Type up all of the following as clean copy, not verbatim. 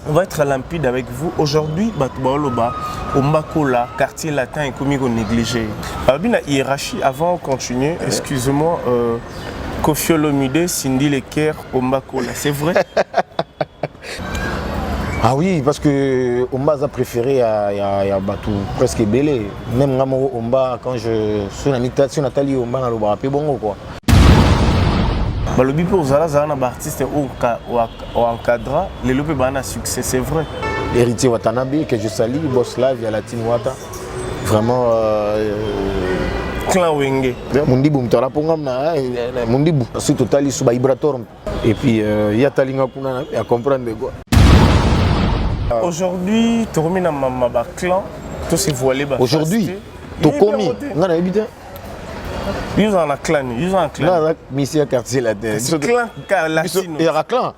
On va être limpide avec vous. Aujourd'hui, Ombakola, quartier latin et commis négligé. Bien la hiérarchie, avant de continuer, excusez-moi, Koffi Olomide, Cindy Leker, Ombakola, c'est vrai? Ah oui, parce que Omba a préféré à Batou presque belé. Même Omba, quand je suis en Nathalie Omba, on a le bon quoi. Le but pour Zala, un artiste ou encadra, les lopes un succès, c'est vrai. Héritier Watanabe, que je salue, Boss Live, Latine Wata. Vraiment. Clan Wenge. Mundibou, m'tala pongam Mundibou. C'est total, il suba Ibrator. Et puis, il y a Talinga Puna à comprendre quoi. Aujourd'hui, tu remets dans ma clan, tout s'est voilé. Aujourd'hui, tu commis. On a habité. Ils ont un clan, ils ont un clan. Là, Missia quartier latin. C'est clan latino. Il y a un clan.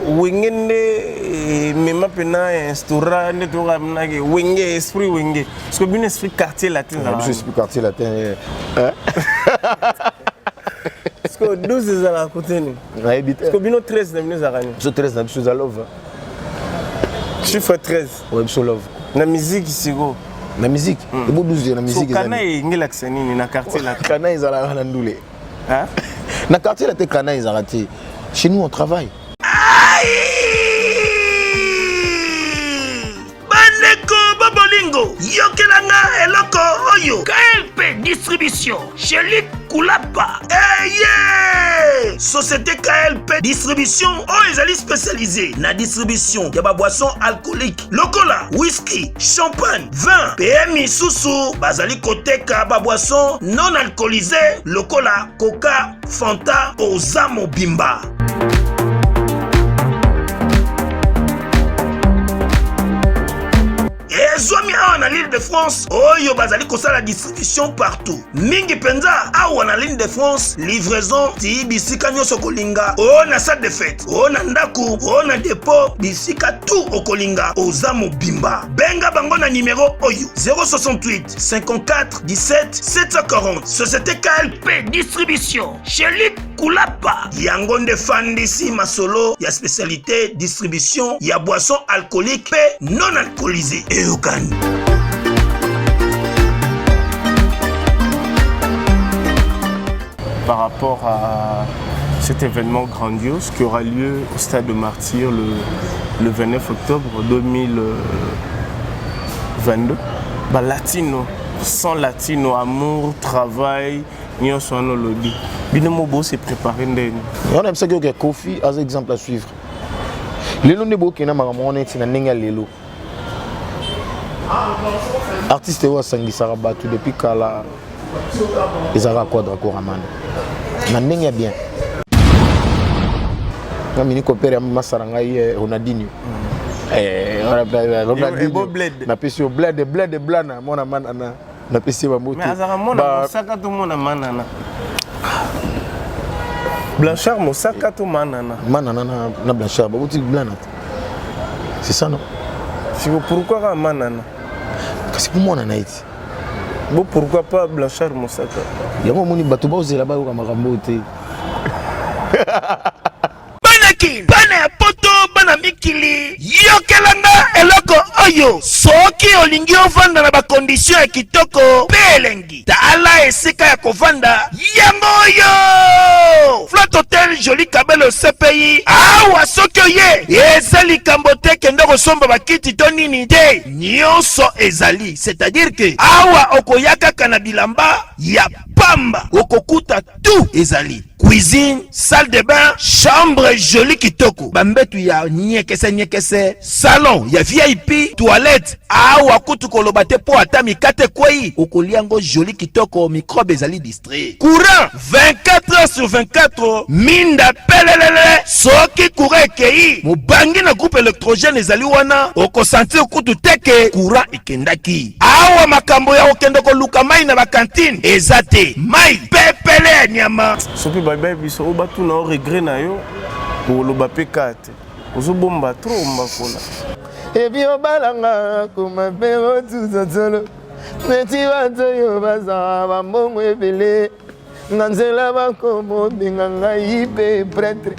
Wengende, même pena instaura, ne te ramène Wenge, esprit Wenge. Parce que bien esprit quartier latin. Je suis quartier latin. Parce que 12 ans à côté. Parce que bien 13 nous avons. Je 13 ans, je suis à Love. Chiffre 13. Oui, je suis Love. La musique ici go. La musique, c'est beau 12 ans la musique. Kana est ngelaxeni na quartier latin. Kana ils ala ndoulé. Hein? Na quartier latin Kana ils arrêté. Chez nous on travaille. Bandeko Bobolingo, Yokelanga Eloko Oyo, KLP Distribution, chez Luc Koulapa. Yeah! Société KLP Distribution, ezali spécialisée na distribution de boissons alcooliques, lokola, whisky, champagne, vin, PMI Soussou, bazali koteka boissons non alcoolisées, lokola, coca, fanta, ozamo bimba. Zomi awa l'île de France, oyo bazali kosala distribution partout. Mingi penza awa na l'île de France, livraison ti bisika nyonso kolinga. O na salle de fête, o na ndaku, o na dépôt, bisika tout okolinga. Oza mobimba. Benga bango na numéro oyo 068 54 17 740. Société KLP Distribution. Chez Luc Koulapa. Yango nde fandisi masolo ya spécialité distribution ya boissons alcooliques pe non alcoolisées. Par rapport à cet événement grandiose qui aura lieu au Stade de Martyrs le 29 octobre 2022, latino, sans latino, amour, travail, nous sommes dans le lobby. Binomobo s'est préparé. On a besoin de Koffi as exemple à suivre. Les noms de Bokina Maramone, c'est un Lelo. Artiste wa sangisaka batu depuis kala ezaka quadra koramana na ndenge bien ngamini kopere masaranga ye Ronaldinho na pesi au bled blana mona manana na pesi ba moto mais azaka mona saka to mona manana Blanchard Mosaka to manana na Blanchard ba boutique blana c'est ça non pourquoi manana. C'est pour moi, Nanaïti. Bon, pourquoi pas Blanchard Mosaka? Il y a un moment où tu vas là-bas où tu vas Banaki, Bana Poto, Bana Mikili, Yokelanga, Eloko Oyo, Soki Olingi Ovanda na ba condition ya kitoko, Belengi, Taala Esika ya Kovanda, Yangoyo! Flat Hotel, Joli Kabelo CPI, Awa Soki Oye, Ezali Kambote, Kendoko Somba Bakiti Tonini De, Nyonso Ezali, c'est-à-dire que Awa Okoyaka Kanabilamba, ya Pamba, Okokuta tout Ezali. Cuisine, salle de bain, chambre jolie kitoko. Bambetu ya nyekese, salon ya VIP, toilette. Awa kutu kolobate po atami kate kwei. Okoliango jolie kitoko, microbe ezali distrait. Courant 24h/24, minda pelelele. Soki courant kei. Mubangi na groupe électrogène ezali wana. Oko sentir kutu teke courant ekendaki. Awa makambo ya okendoko luka mai na ba cantine. Ezate mai pepele nyama. Sopi bye biso obatu na regret na yo pour le bapé 4 ozobomba trop mbakola et puis obalanga kuma pero tout solo meti bato yo baza ba mbongo ebele Nanzela bakomo benga ngai pe prêtre.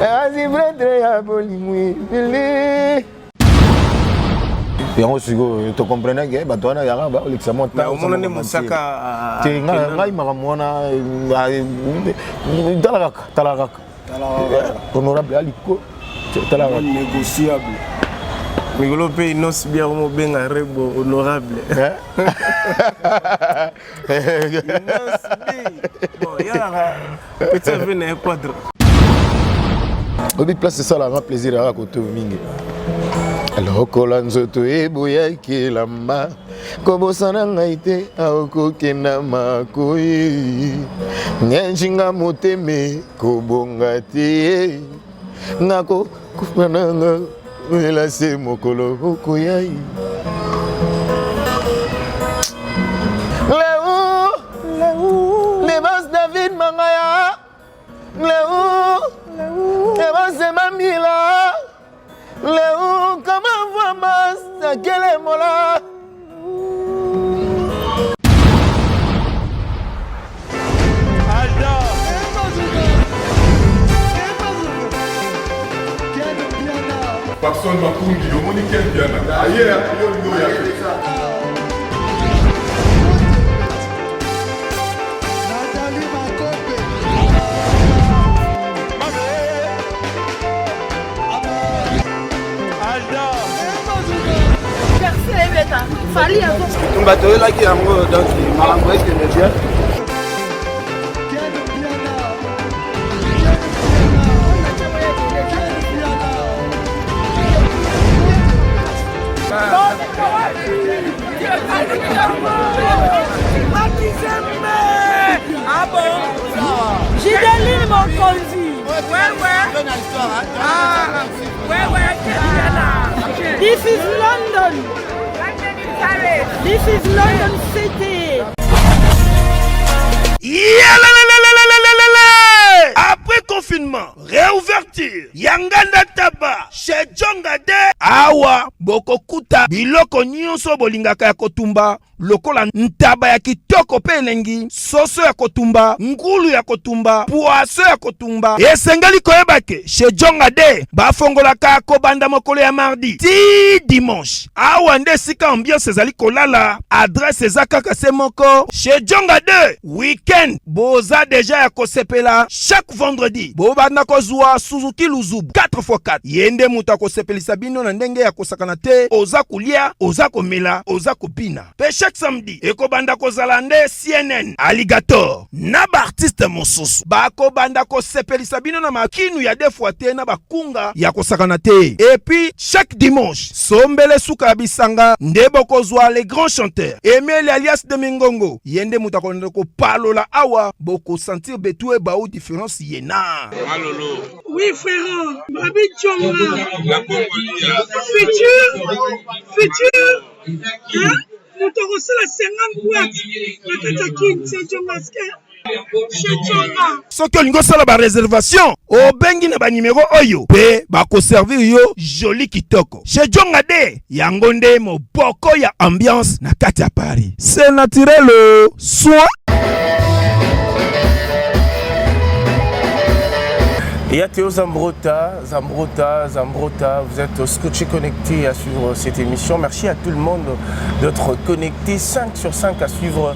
Asi prêtre ya bolimwi bili. Yango sigo to comprendre que bato wana yaka ba olexamo ta o mona ne mosaka te ngai makamona talaka honorable aliko talaka négociable. Migolo pe inos bien mo benga rebo honorable. Bon, y'a petit venu quadre. Obi place ça là, plaisir à côté mingi. Alors kolanzo to eboya kelamba kobosana ngaite aoko kena makoyi nyenjinga moteme kobonga te ngako kufananga wela se mokolo okoyai Levas David Mangaya Levas Mamila Léo, comment va mas quel est mola? Personne m'a conduit, au monde qui est bien. Ailleurs, il y a Fali avant. On va te là qui a moi donc malambo est que bien. Ah bon? J'ai des lignes mon conduit. Ouais. Ah, ouais. This is London. This is London City. Après confinement, réouverture, Yanganda Taba, chez Djongade, Awa, Bokokuta, Biloko Nyonso Bolingaka ya Kotumba, lokola ntaba ya kitoko pe elengi, soso ya kotumba, ngulu ya kotumba, poaso ya kotumba. Esengali koyebake, chez Djongade, bafongolaka kobanda mokolo ya mardi, ti dimanche. Awa nde sika ambiance ezali kolala, adresse ezakaka se moko, chez Djongade, weekend, boza deja ya kosepela, chaque vendredi, bobanda kozwa Suzuki Luzubu, 4x4. Yende muta kosepelisa bino na ndenge ya kosakana te, oza kulia, oza komela, oza kopina. Pe chaque samedi, ekobanda kozala nde CNN, Alligator, na ba artiste mosusu. Bako banda kosepelisa bino na makinu ya defwa te na bakunga ya kosakana te. Et puis, chaque dimanche, sombele suka bisanga, nde bokozwa les grands chanteurs. Emile alias de Mingongo, yende muta konde ko palola awa, boko sentir betue baou différence yena. Malolo. Oui frère, Babi Djonga. La Congolia. Futur. Hein? Nous te reçons la 50 boîtes. La Katakin, c'est Djongaske. Soki olingo sala ba réservation, obengi na ba numéro oyo, pe ba ko servir yo joli kitoko. Chez Djongade, yango nde moboko ya ambiance na kati ya Paris. C'est naturel, soit Et à Théo Zambrota, vous êtes scotché connecté à suivre cette émission. Merci à tout le monde d'être connecté 5 sur 5 à suivre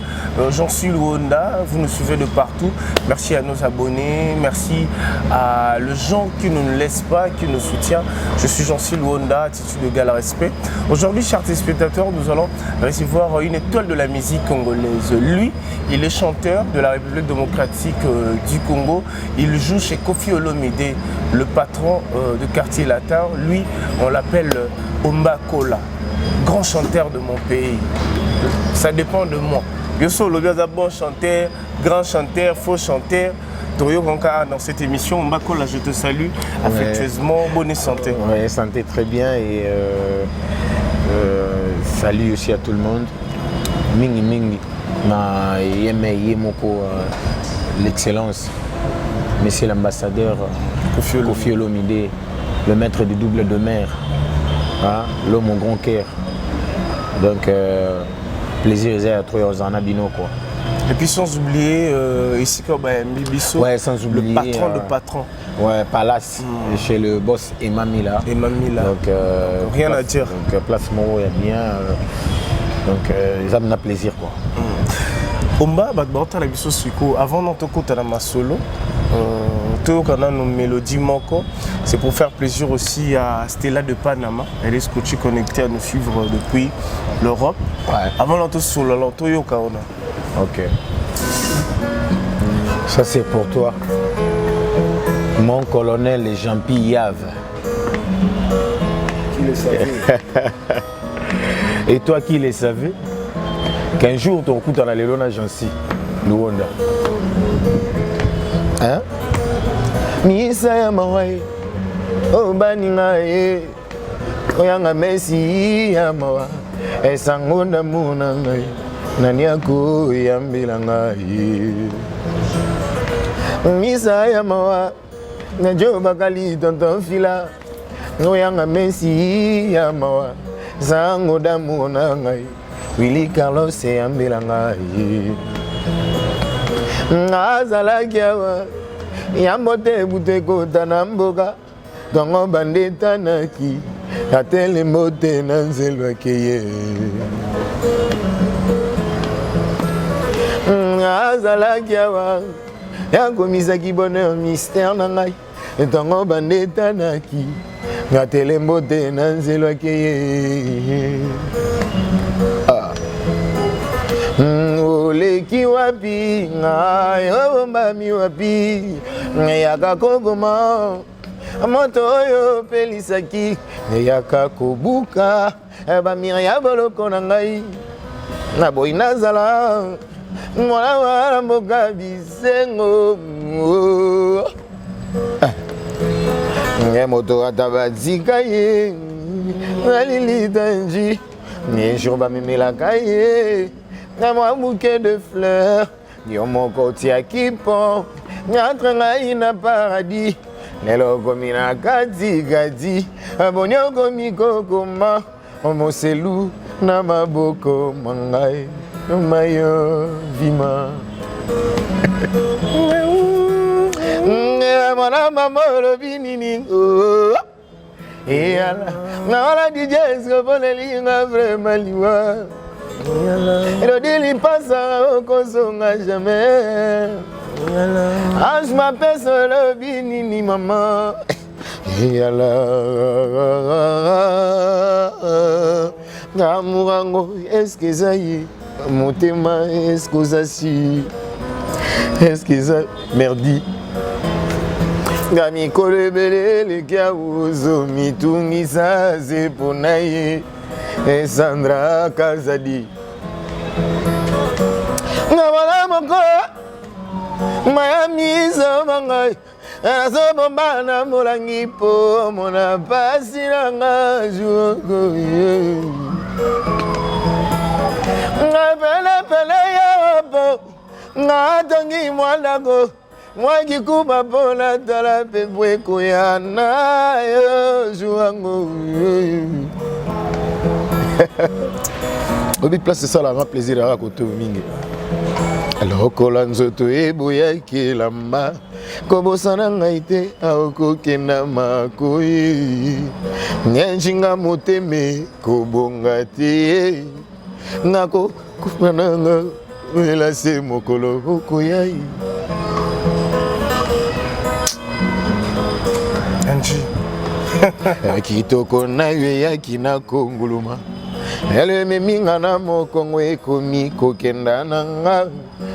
Jean-Sul Luonda. Vous nous suivez de partout. Merci à nos abonnés, merci à les gens qui ne nous laissent pas, qui nous soutiennent. Je suis Jean-Sul Luonda, attitude égale respect. Aujourd'hui, chers téléspectateurs, nous allons recevoir une étoile de la musique congolaise. Lui, il est chanteur de la République démocratique du Congo. Il joue chez Koffi Olomide, le patron de Quartier Latin. Lui, on l'appelle Omba Kola, grand chanteur de mon pays. Ça dépend de moi. Je suis le bon chanteur, grand chanteur, faux chanteur. Dans cette émission, Omba Kola, je te salue affectueusement. Bonne santé. Oui, santé très bien et salut aussi à tout le monde. Mingi Mingi, ma yemoko l'excellence. Monsieur l'ambassadeur Koffi Olomide, le maître du double de mer, hein, l'homme au grand cœur. Donc, plaisir à toi aux Anabino quoi. Et puis sans oublier ici comme Bibiso, Ouais, sans oublier, le patron de patron. Ouais, Palace, chez le boss Emamila. Emamila. Donc, rien à dire. Donc, place Moro est bien. Donc, ça me fait plaisir, quoi. Omba, la biso suiko. Avant d'entendre ma solo, tout quand on a nos mélodies manquantes, c'est pour faire plaisir aussi à Stella de Panama. Elle est scotchée connectée à nous suivre depuis l'Europe. Ouais. Avant d'entendre solo, l'entendre yo kaona. Ok. Ça, c'est pour toi. Mon colonel Jean-Pi Yave. Qui le savait? Et toi qui le savais qu'un jour ton coup dans la Lélona Jansi, Luonda. Hein? Misa ya mawai, o baninga ye, oyanga mesi ya mawa, esangonda muna ngai, nani ako yambila ngai. Misa ya mawa, ngajo bakali tonton fila, oyanga mesi ya mawa, sangonda muna ngai. Willy Carlos yambila ngai. Ngazalaki awa yambote buteko tanamboka tongo bande tanaki atele mbote na nzelo akeye. Ngazalaki awa yakomisaki bonheur mystère na ngai tongo bande tanaki atele mbote na nzelo akeye. Oleki wapi ngai obombami wapi yaka kogoma moto oyo pelisaki yaka kobuka bamiri ya boloko na ngai na boyi nazala mwana wana mboka bisengo moto ata batika ye nalilita nji jour bamemelaka ye na mwa bouquet de fleurs yo moko tiaki pont nyatre ngai na paradis lelo okomi na katikati aboni okomi kokoma omoselu na maboko mangai mayo vima mwana mama olobi nini eyala naola DJ eskopolelinga vraiment liwa Elodie passe au consonga jamais. Ah, je m'appelle solo binini maman. Amour, est-ce que ça y est? Mon thème, est-ce que ça si? Est-ce que ça merdi? Gami kolebele le kiaouzo mitungi sa zeponaye. Et Sandra Kazadi Ngabala moko Miami Zomangai Azobomana molangi po Mona pasiranga juoko Ngapele pele yapo Ngatongi mwalako Mwagi kuba pola tala pepwe kuyana Yo juango Obi place ça là, un plaisir à raconter au mingi. Alors kolanzo to eboya kelamba kobosana ngaite aoko kenama koyi nyenjinga moteme kobonga te ngako kufananga ela se mokolo koyai Anji kitoko na ywe ya kina konguluma ele meminga na mokongo ekomi kokenda na nga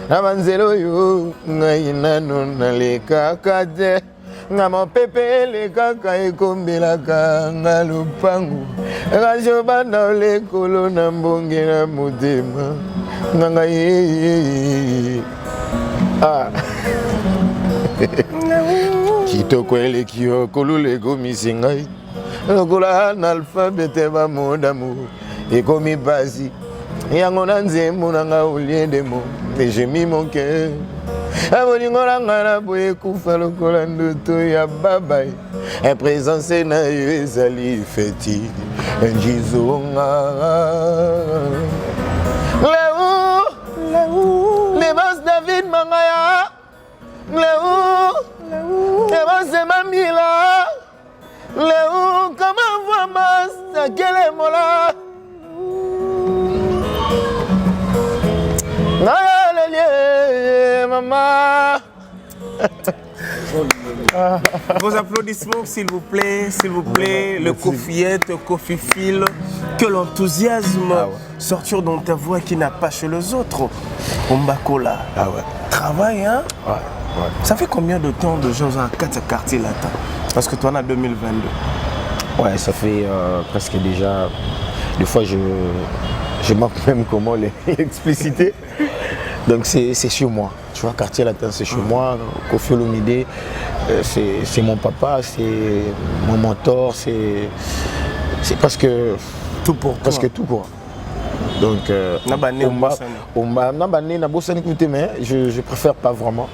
na banzelo yo ngai nano nalekaka te nga mopepe elekaka ekombelaka nga lupangu rajo banda olekolo na mbonge na motema nga ngai kitoko eleki yo kolula ekomisi ngai lokola analphabete bamodamu ekomi basi yango na nzembo na nga olie de mo et j'ai mis mon cœur abolingo na nga na boye ekufa lokola ndoto ya babai présence na yo ezali feti njizonga mangaya Léo Eva Mila Léo comment voit Sakele Mola Maman. Vos applaudissements s'il vous plaît, le Kofiette, Kofi Phil, que l'enthousiasme sortir dans ta voix qui n'a pas chez les autres. Ombakola, travail hein ouais. Ça fait combien de temps de gens à 4 quartiers là? Parce que toi on a 2022. Ouais, ça fait presque déjà, des fois je manque même comment l'expliciter. Donc c'est sur moi, tu vois, quartier latin c'est chez moi, Kofi Olomide, c'est mon papa, c'est mon mentor, c'est presque tout pour toi. Presque tout quoi. Donc je préfère pas vraiment.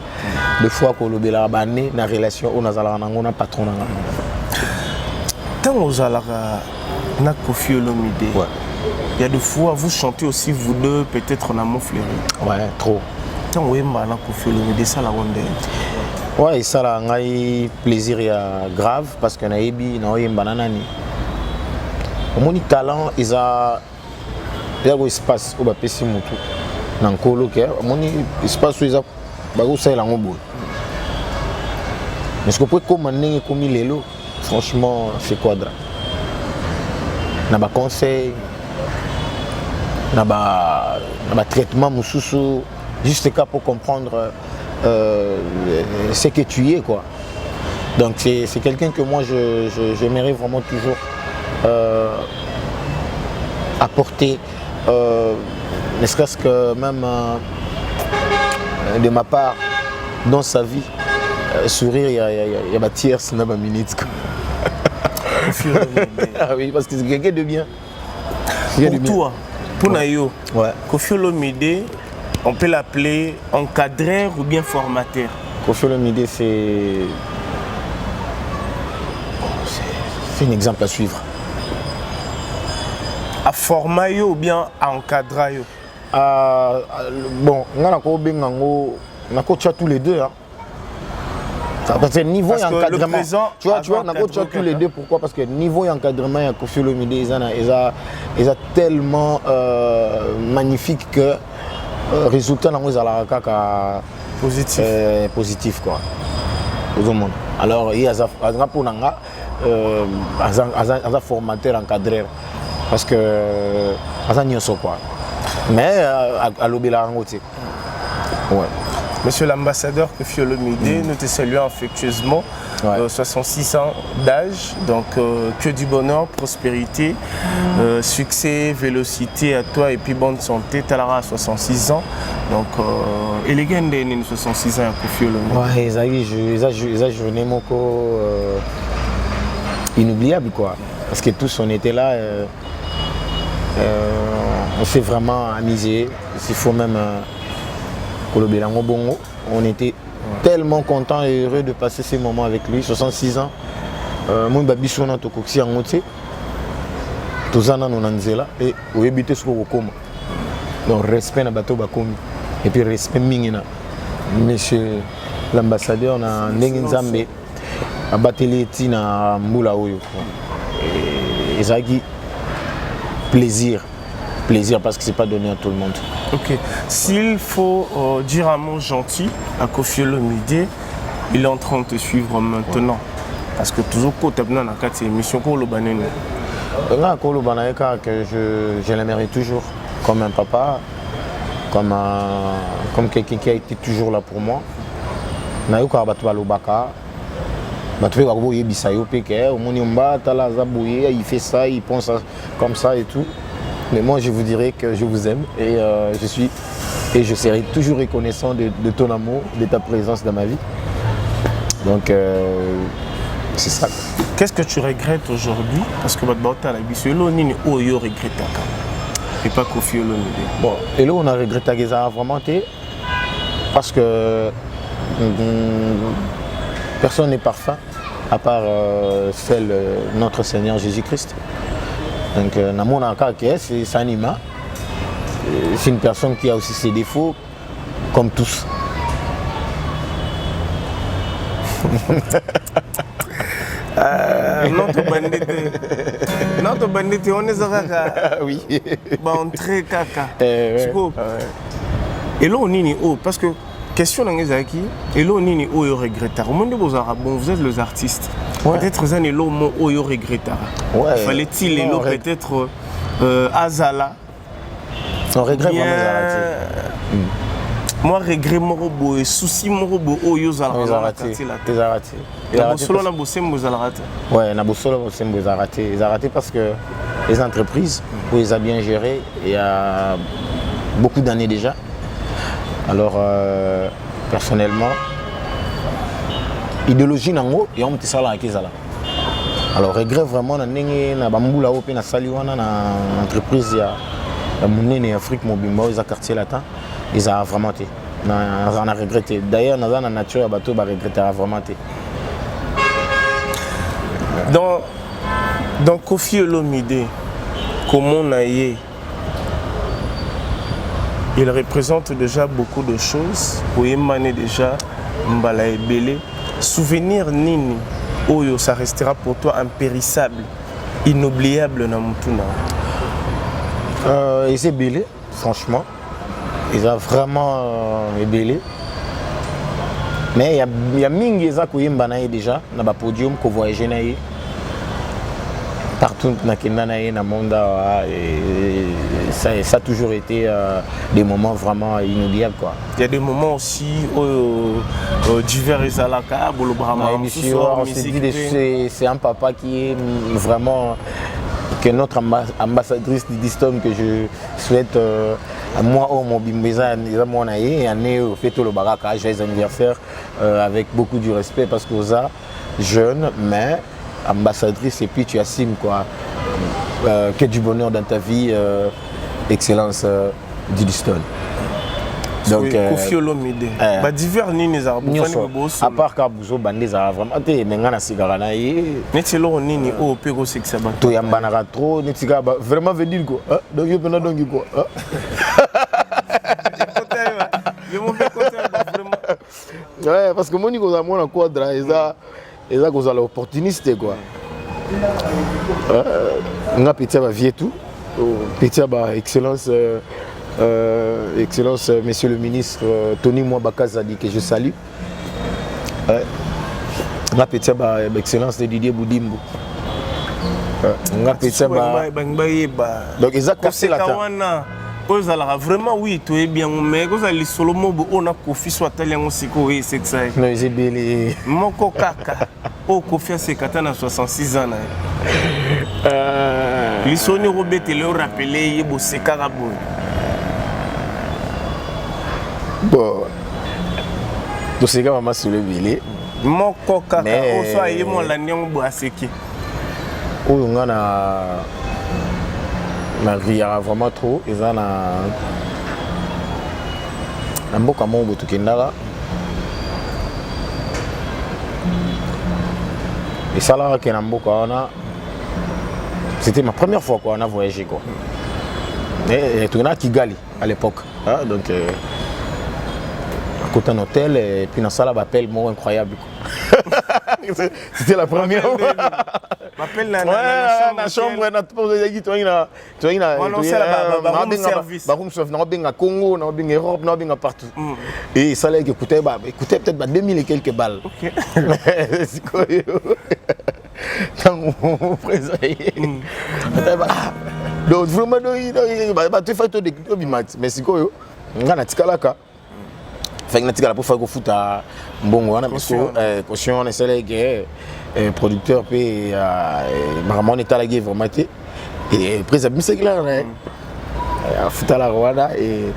Des fois qu'on lobela bané na relation on a na patron na. Tant aux alara na Kofi Olomide. Ouais. Il y a des fois, vous chantez aussi, vous deux, peut-être en amour fleuri. Ouais, trop. Tant que vous avez Kofi Olomide, ça la ronde. Ouais, ça là, on a eu plaisir grave parce qu'on a eu un bananani. Mon talent, il y a un espace où on peut se monter. Dans le colo, mon espace où il y a un espace où mais ce que peut commander comme il est là, franchement, c'est quadra. On a des conseils. On a un traitement juste pour comprendre ce que tu es quoi. Donc c'est quelqu'un que moi j'aimerais vraiment toujours apporter, ne serait-ce que même de ma part dans sa vie, sourire il y a ma tierce dans ma minute. Ah oui, parce que c'est quelqu'un de bien. Pour toi, pour Nayo, ouais. Kofi Olomide, on peut l'appeler encadreur ou bien formateur. Kofi Olomide, c'est un exemple à suivre. À former ou bien à encadrer? Bon, on a coaché tous les deux. Hein. Parce que niveau et encadrement, tu vois, on a coaché tous les deux. Pourquoi? Parce que niveau et encadrement, il y a Kofi Olomide, ils ont tellement magnifique que le résultat est positif. Quoi. Alors, il y a un formateur encadreur. Parce que c'est quoi. Mais à l'obéla ouais. Monsieur l'ambassadeur Kofi Olomide, nous te saluons affectueusement. 66 ans d'âge, donc que du bonheur, prospérité, succès, vélocité à toi et puis bonne santé. Tu as 66 ans, donc et les gars de 66 ans à Kofi Olomide. Ouais, ils ont journée inoubliable quoi, parce que tous on était là, on s'est vraiment amusé. Il faut même on était tellement content et heureux de passer ces moments avec lui. 66 ans. Moi, je suis en Tokoksi en Moté. Tous en Nanzela et au habité sur le coma. Donc, respect na bateau bakomi. Et puis, respect mingina. Monsieur l'ambassadeur na Nengenzambe. A Bateleti na Mbula Oyo. Et ça qui plaisir. Plaisir parce que c'est pas donné à tout le monde. Ok. S'il faut dire un mot gentil à Kofi Olomide, il est en train de te suivre maintenant. Parce que toujours quand tu as dans cette émission, que je l'aimerais toujours comme un papa, comme quelqu'un qui a été toujours là pour moi. Il fait ça, il pense comme ça et tout. Mais moi, je vous dirais que je vous aime et je serai toujours reconnaissant de ton amour, de ta présence dans ma vie. Donc, c'est ça. Qu'est-ce que tu regrettes aujourd'hui? Parce que votre bata la bisolo ni oyo regrette et pas Kofi Olomide. Bon, et là on a regretté que ça a vraiment été parce que personne n'est parfait à part seul notre Seigneur Jésus-Christ. Donc, c'est Sanima. C'est une personne qui a aussi ses défauts, comme tous. Notre bandit, on est à Oui. entrée caca. Ouais. Et là, on est parce que question dans les acquis, et là, on est au regrettar. Au monde de vos arabes, vous êtes les artistes. Ouais. Peut-être vous êtes au regrettar. Ouais. Fallait-il peut-être Azala. On regrette bien... vraiment les arrêtés. Moi, regret mon robot et souci mon robot, ils ont raté. Ils ont raté. Ouais, na bosolo ils ont raté. Ils ont raté parce que les entreprises où ils ont bien géré il y a beaucoup d'années déjà. Alors personnellement, idéologie nango et on me ça là akizala. Alors regret vraiment na ndenge na bambula ope na saliwana na entreprise ya monene Afrique mobimba ils ont quartier latin. Ils ont vraiment été. On a regretté. D'ailleurs, dans la nature, ils ont regretté vraiment été. Dans Koffi Olomide, comment on a eu, il représente déjà beaucoup de choses. Pour émaner déjà Mbala Ebele. Souvenir Nini, Oyo, ça restera pour toi impérissable, inoubliable dans Mutuna. Et c'est belé, franchement. Ils ont vraiment ébélé. Mais il y a mingi qui ont déjà dans le podium qu'on voyage partout dans le monde. Ça a toujours été des moments vraiment inoubliables. Quoi. Il y a des moments aussi divers et Zalaka, c'est un papa qui est vraiment que notre ambassadrice d'Idistom que je souhaite moi au Mobimbeza mon année au fait le baraka joyeux anniversaire avec beaucoup de respect parce que vous êtes jeune mais ambassadrice et puis tu assumes quoi que du bonheur dans ta vie excellence d'Idistom. Donc Koffi Olomide ba divers nini za à part Kabuzo bande za vraiment te menga na sigara na ye netelo nini o pe ko sexa ba to yamba na trop netika vraiment veut dire quoi donc yo pena donc quoi ouais parce que moi ni ko za mona quadra eza ko za l'opportuniste quoi nga petit ba vie tout petit ba excellence Excellence, Monsieur le ministre Tony Mwabakazadi, que je salue. La petite excellence de Didier Boudimbo. Donc, ils ont cassé la table. Vraiment, oui, tu es bien, mais vous allez solo mobo, on a Koffi soit tellement siko et c'est ça. Non, ils ont belé. Moko kaka, oh Koffi c'est 66 ans. Les soni Robert te le rappelé, il est c'est carabou. Bon, tout ce que maman sur le billet. Mon coca, on soit y mon l'agneau boiseki. Oh, on a na riara vraiment trop. Ils ont un beau camion au Tukindala. Et ça là, qui est un beau camion. C'était ma première fois qu'on a voyagé quoi. Et tout à Kigali à l'époque. Donc côté un hôtel et puis dans ça là m'appelle moi incroyable c'était la première fois m'appelle la chambre na Congo na benga Europe na benga partout et ça là écoutait peut-être 2000 et quelques balles OK c'est quoi dans mon présent donc vraiment tu fais tout de mais c'est quoi ngana tikalaka fait que pour faire foot à bon parce que caution on essaie que producteur puis vraiment on est à la guerre vraiment et président c'est clair foot à la Rwanda et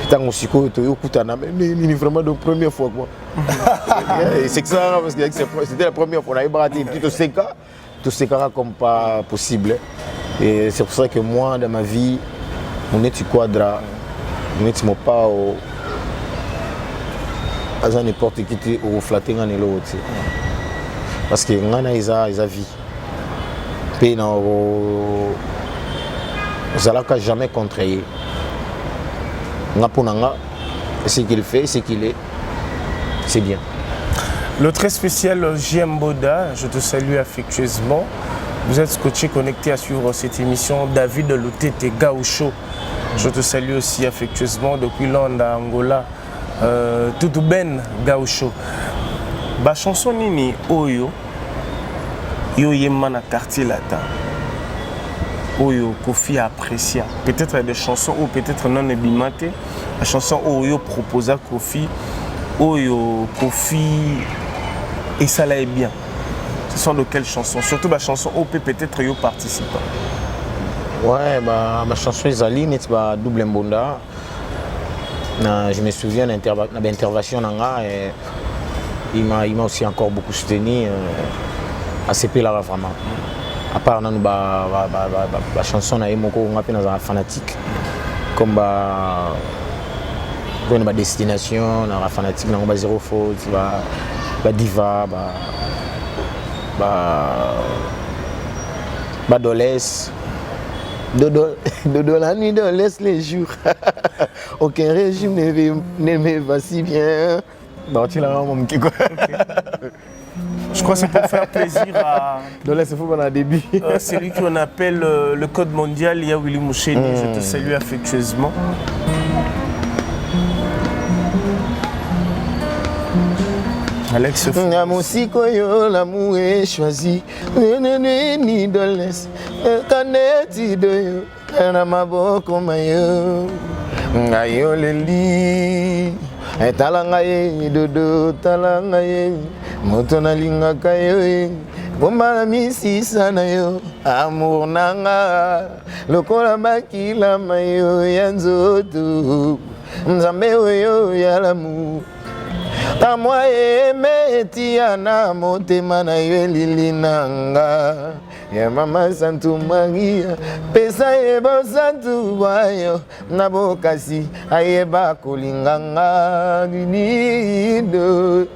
putain on siko to yokutana mais vraiment de première fois quoi c'est ça parce que c'était la première fois on a ébraté tout ce cas comme pas possible et c'est pour ça que moi dans ma vie on est quadra on est mon pas à n'importe qui était au flatter en élo parce que ngana isa vie pe na zalaka jamais contrarié ngaponanga ce qu'il fait ce qu'il est c'est bien Le très spécial JM Boda, je te salue affectueusement. Vous êtes scotché connecté à suivre cette émission. David Lotete Gaucho, je te salue aussi affectueusement depuis Landa, Angola. Tutu Ben Gaucho. Ba chanson nini oyo yo yema na quartier latin. Oyo Kofi apprécia. Peut-être des chansons ou peut-être non ebimate. La chanson oyo proposa Kofi. Oyo Kofi et ça là est bien. Ce sont de quelles chansons? Surtout ma chanson OP peut-être yo participe. Ouais, bah ma chanson Ezali n'est pas double mbonda. Je me souviens de l'intervention nanga et il m'a aussi encore beaucoup soutenu à CP là vraiment. À part nan ba chanson na emoko on appelle dans fanatique comme ba destination na fanatique na ba zéro faute ba diva ba dolès dodo la nuit dolès les jours aucun régime ne me va si bien bah tu l'as mon petit quoi. Je crois que c'est pour faire plaisir à dolès c'est fou on a début c'est lui qu'on appelle le code mondial. Il y a Willy Moucheni, je te salue affectueusement. Alex l'amour est choisi. Ni dolès kaneti doyo na maboko mayo ngayo leli etalanga ye dodo talanga ye moto nalingaka yo bomba na misisa na yo amour nanga lokola makila mayo ya nzoto nzambe oyo ya l'amour ta moi aimé tiana motema na yo lili nanga ya mama Santo Maria pesa yeba Santo bayo na bokasi ayeba kolinganga nido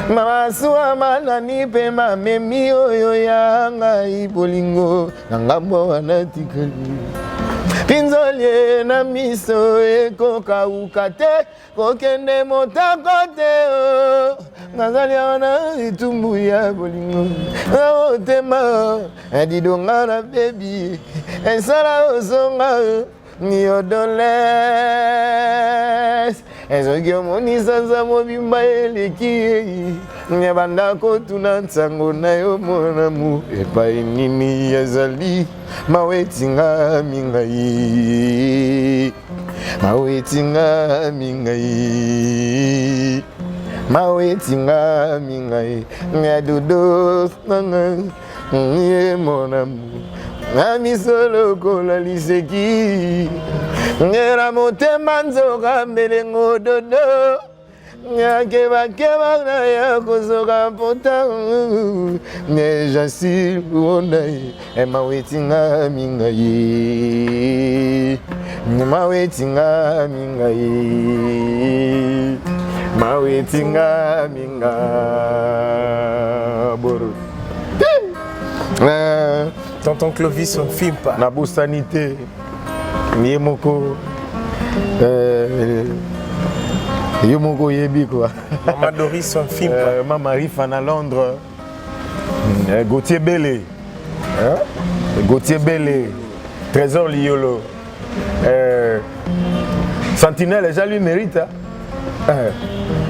mama suwa malani pe mamemi oyo yanga ipolingo nanga mwana tikali pinzolie na miso ekoka ukate kokende motakote nazali wana itumbu ya bolingo otema didonga na bebi esala osonga niodoles ezoki omonisa nza mobimba eleki nyabanda kotuna ntango na yo monamu epai nini ezali mawetinga mingai mawetinga mingai mawetinga mingai nyadodo nanga ye monamu amisolo kola liseki ngera motema nzoka mbelengo dodo nyakebakeba na ya kozoka pota nejasi wonai emawetinga mingai mawetinga mingai mawetinga minga boro Tonton Clovis on filme pas na bosanité yemoko yemoko yebi quoi Maman Doris on filme pas Maman Rifa na Londres Gauthier Bellé Gauthier Bellé Trésor Liolo Sentinelle déjà lui mérite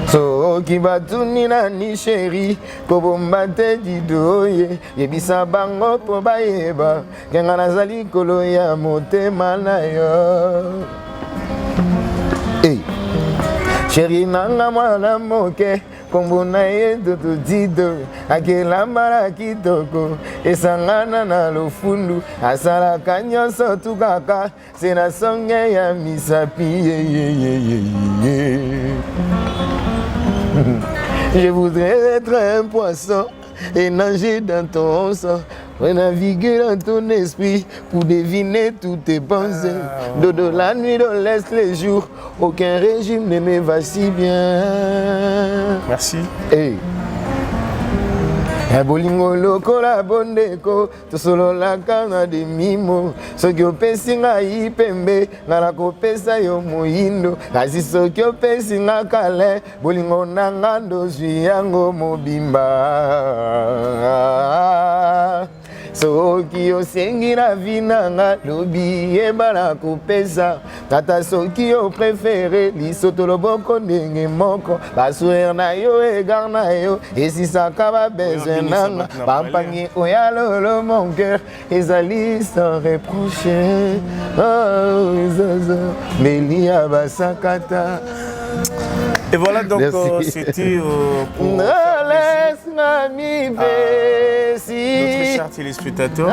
so kibatuni na ni chéri kobombate didoye yebisa bango po bayeba kenga nazali kolo ya motema na yo hey chéri nanga mwana moke kombo na ye totido akelambala kitoko esangana na lofundu asalaka nyonso tukaka se na songe ya misapi Je voudrais être un poisson et nager dans ton sang, naviguer dans ton esprit pour deviner toutes tes pensées. Dodo la nuit, on laisse les jours, aucun régime ne me va si bien. Merci. Hey. bolingo lokola bondeko tosololaka na de mimo soki opesi ngai pembe nga nakopesa yo moyindo kasi soki opesi nga kale bolingo na nga ndozwi yango mobimba soki osengi na vi na nga lobi yeba nakopesa kata soki oprefere lisoto loboko ndenge moko basourire na yo egare na yo esisaka babeze nanga bampangi oya lolo mon cœur ezali sans reproche melia basakata. Et voilà donc c'était pour notre cher téléspectateur.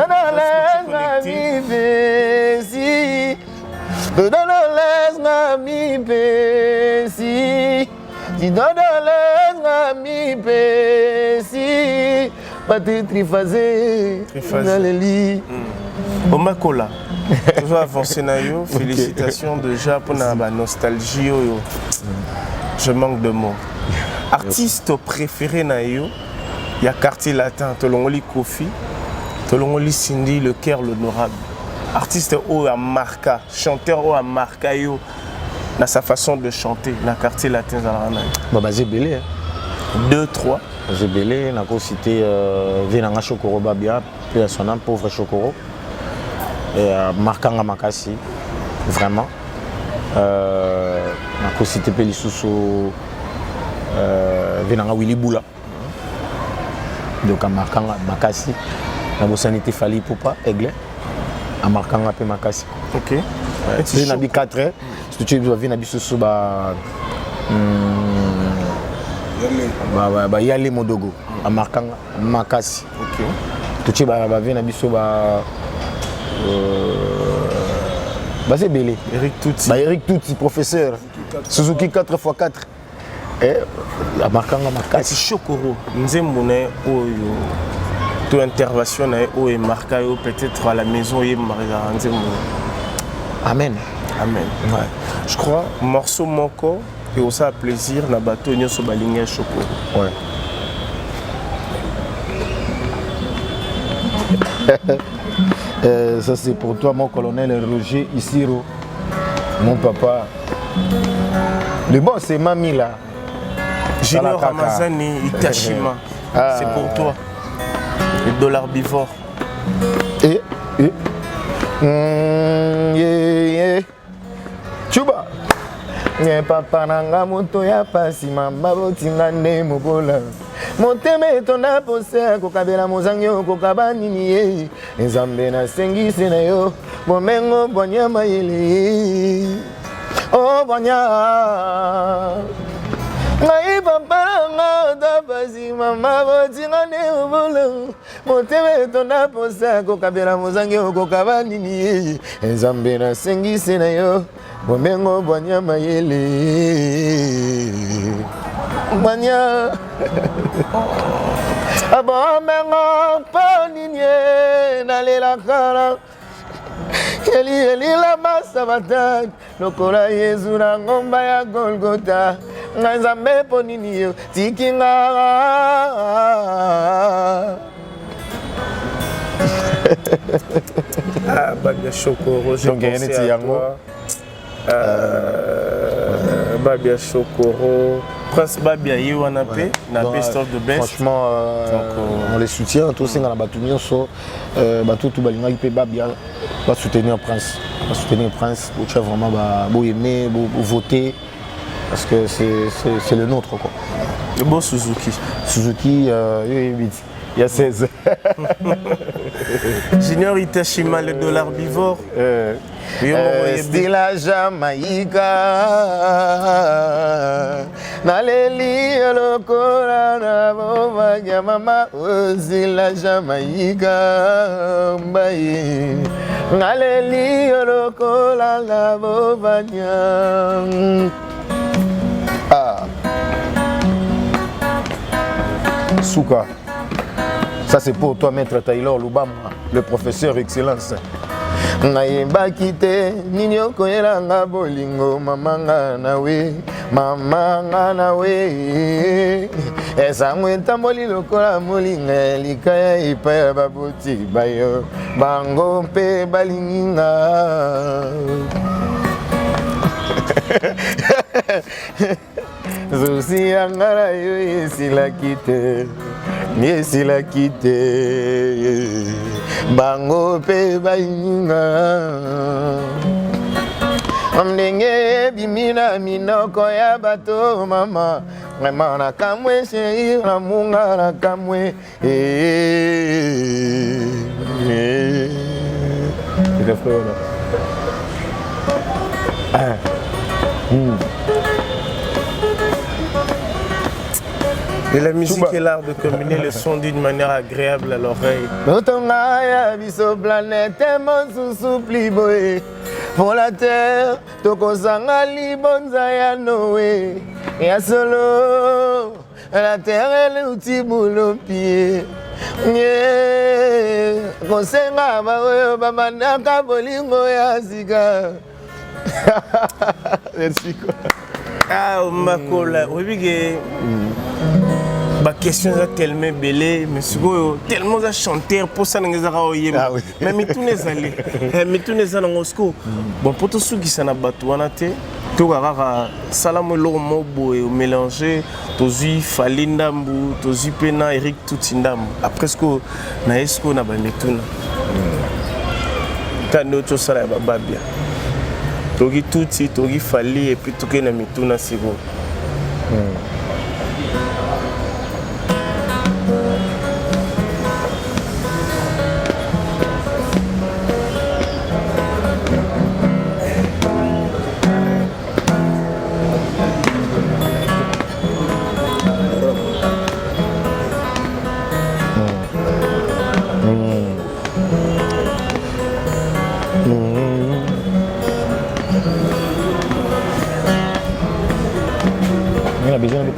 Omakola. Toujours avancé na yo. Félicitations déjà pour la nostalgie. Je manque de mots. Artiste préféré na yo, il y a Quartier Latin, Tolongoli Kofi, Tolongoli Cindy, le cœur l'honorable. Artiste au a marqué, chanteur au a marqué yo dans sa façon de chanter, dans Quartier Latin Zalana. Bah j'ai belé. 2, 3. J'ai belé, n'a pas cité Venanga Chokoro Babia, puis son nom pauvre Chokoro. Et Markanga Makasi, vraiment. N'a pas cité Pelisusu. Venanga Willy Boula. Donc à Markanga Makasi. La Bossanité Fali Poupa, Aigle. À Markanga Pe Makasi. Ok. Tu as 4 ans. Si tu veux venir à Bissou, Yale Modogo. À Markanga Makasi. Ok. Tu vas venir à Bissou. C'est belé. Eric Touti. Eric Touti, professeur. Suzuki 4x4. Et la Markanga Makasi. C'est Chokoro. Nous avons toute intervention est marquée peut-être à la maison. Amen. Amen. Ouais. Je crois morceau moko et aussi à plaisir na bateau nyoso balinga Chokoro. Ouais. Ça c'est pour toi mon colonel Roger Isiro, mon papa. Le bon c'est Mami là. Junior Ramazani Itachima. C'est pour toi. Le dollar bivore. Chuba. Nye papa nanga moto ya pasi mama botinga nde mokola. Moteme etona pose kokabela mozangi okokaba nini ye. Nzambe na sengisi na yo bomengo bonya mayele. Oh bonya. Ngai papa nanga da pasi mama botinga nde mokola. Moteme etona pose kokabela mozangi okokaba nini ye. Nzambe na sengisi na yo bomengo bonya mayele. Bonya. Abomengo poninye nalela kala. Eli la masabata lokola Yesu na ngomba ya Golgota. Nzambe ponini yo tikinga. Babia Chokoro, j'ai pensé à toi. Babia Chokoro, Prince Babia Yewanape, na Best of the Best. Franchement, on les soutient. Tous ces gens tout balinga qui Babia va soutenir Prince. Va soutenir Prince. Vous avez vraiment aimer, voter. Parce que c'est le nôtre quoi. Le beau Suzuki. Suzuki, il y a 16. Junior Itachima, le dollar bivore. C'est la Jamaïca. Naleli lokola na bovanya mama. C'est la Jamaïca. Naleli lokola na bovanya. Souka. Ça c'est pour toi, maître Taylor Lubama, le professeur excellence. nayebaki te nini okoyelanga bolingo mamanga nawe mamanga nawe esango etamboli lokola molinga likaya epai ya baboti bayo bango mpe balinginga zusi yanga na yo esilaki te bango mpe balinginga ndenge bimina minoko ya bato mama vraiment nakamwe chéri namunga nakamwe Et la musique est l'art de combiner le son d'une manière agréable à l'oreille. Notongaya biso planète monsusu pliboé pour la terre tokosanga libonza ya Noé ya solo la terre elle outil boulot pied kosenga baoyo bamanaka bolingo ya sika. Merci quoi. Ah makola oyebi ba question za tellement belé mais siko tellement za chanteur pour ça ngeza ka oyeba mais mitune ezali mitune ezana ngosko bon pour to sugisa na bato wana te to kaka salamu lo mobo et mélanger tozui falindambu tozui pena Eric Tutindambu après ce que na esko na ba mituna tando to sala ba babia togi tuti togi fali et puis toke na mituna siko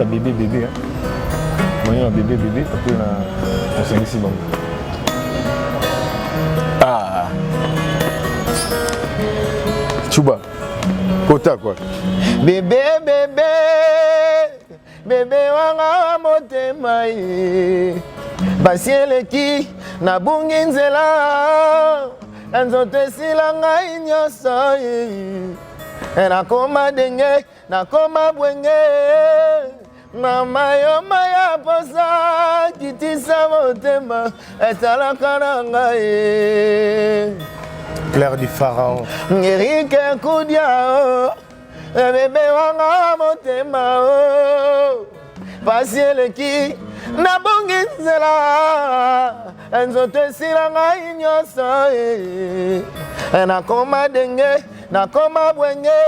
bébé hein. Moi bébé après on s'est ici bon. Ah. Chuba. Kota quoi. Bébé wanga motema ye. Basieleki na bungi nzela. Nzoto esilanga inyoso ye. Nakoma denge nakoma bwenge. Mama yo maya posa kitisa motema etalaka na ngai Claire du Pharaon Eric Kudia bébé wanga motema o pasi eleki na bongi nzela nzoto esila ngai nyonso nakoma denge nakoma bwenge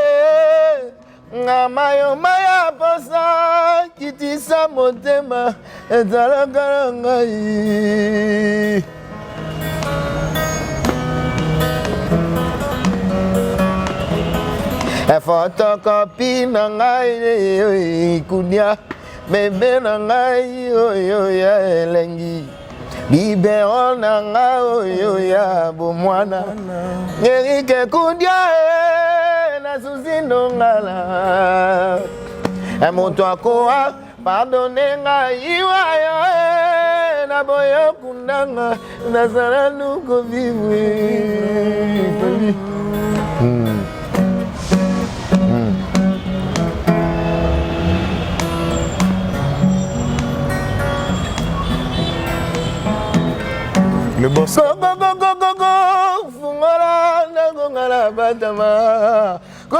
Ngamayo maya posa kitisa motema ezalaka na ngai photocopie na ngai Kudia bebe na ngai oyo ya elengi libero na ngai oyo ya bomwana Eric Kudia Susindongala moto akoa pardonne ngai wayo na boyo kundanga nazala nuko vivre le boss go fungola ngongala batama go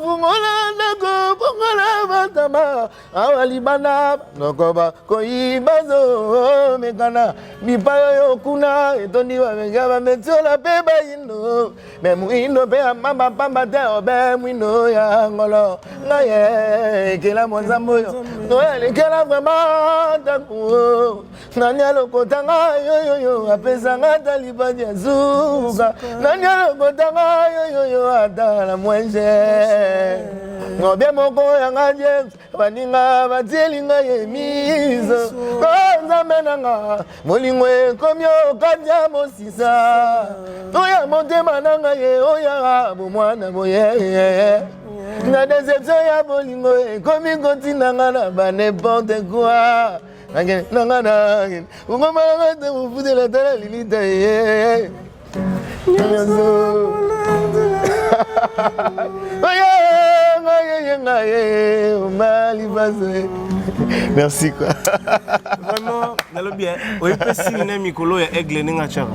fungola ngongala batama awalibana nokoba koibazo mekana bipayo yokuna etondi bamega metsola pe bayino memuino pe mama pamba te obe mwino ya ngolo ngaye kela mozambo yo noele kela vraiment taku nani alokotanga yo apesanga talibani azuka nani alokotanga yo atala mwenje ngobye moko yanga James baninga batielinga yemizo konza menanga molingo ekomi okati ya mosisa oya motema nanga ye oya bomwana boye na déception ya bolingo ekomi kotinanga na ba n'importe quoi nanga na ongomanga te mofutela tala lilita ye merci quoi. Vraiment, dans bien. Oui, si on a Mikolo et Aigle Ningachara.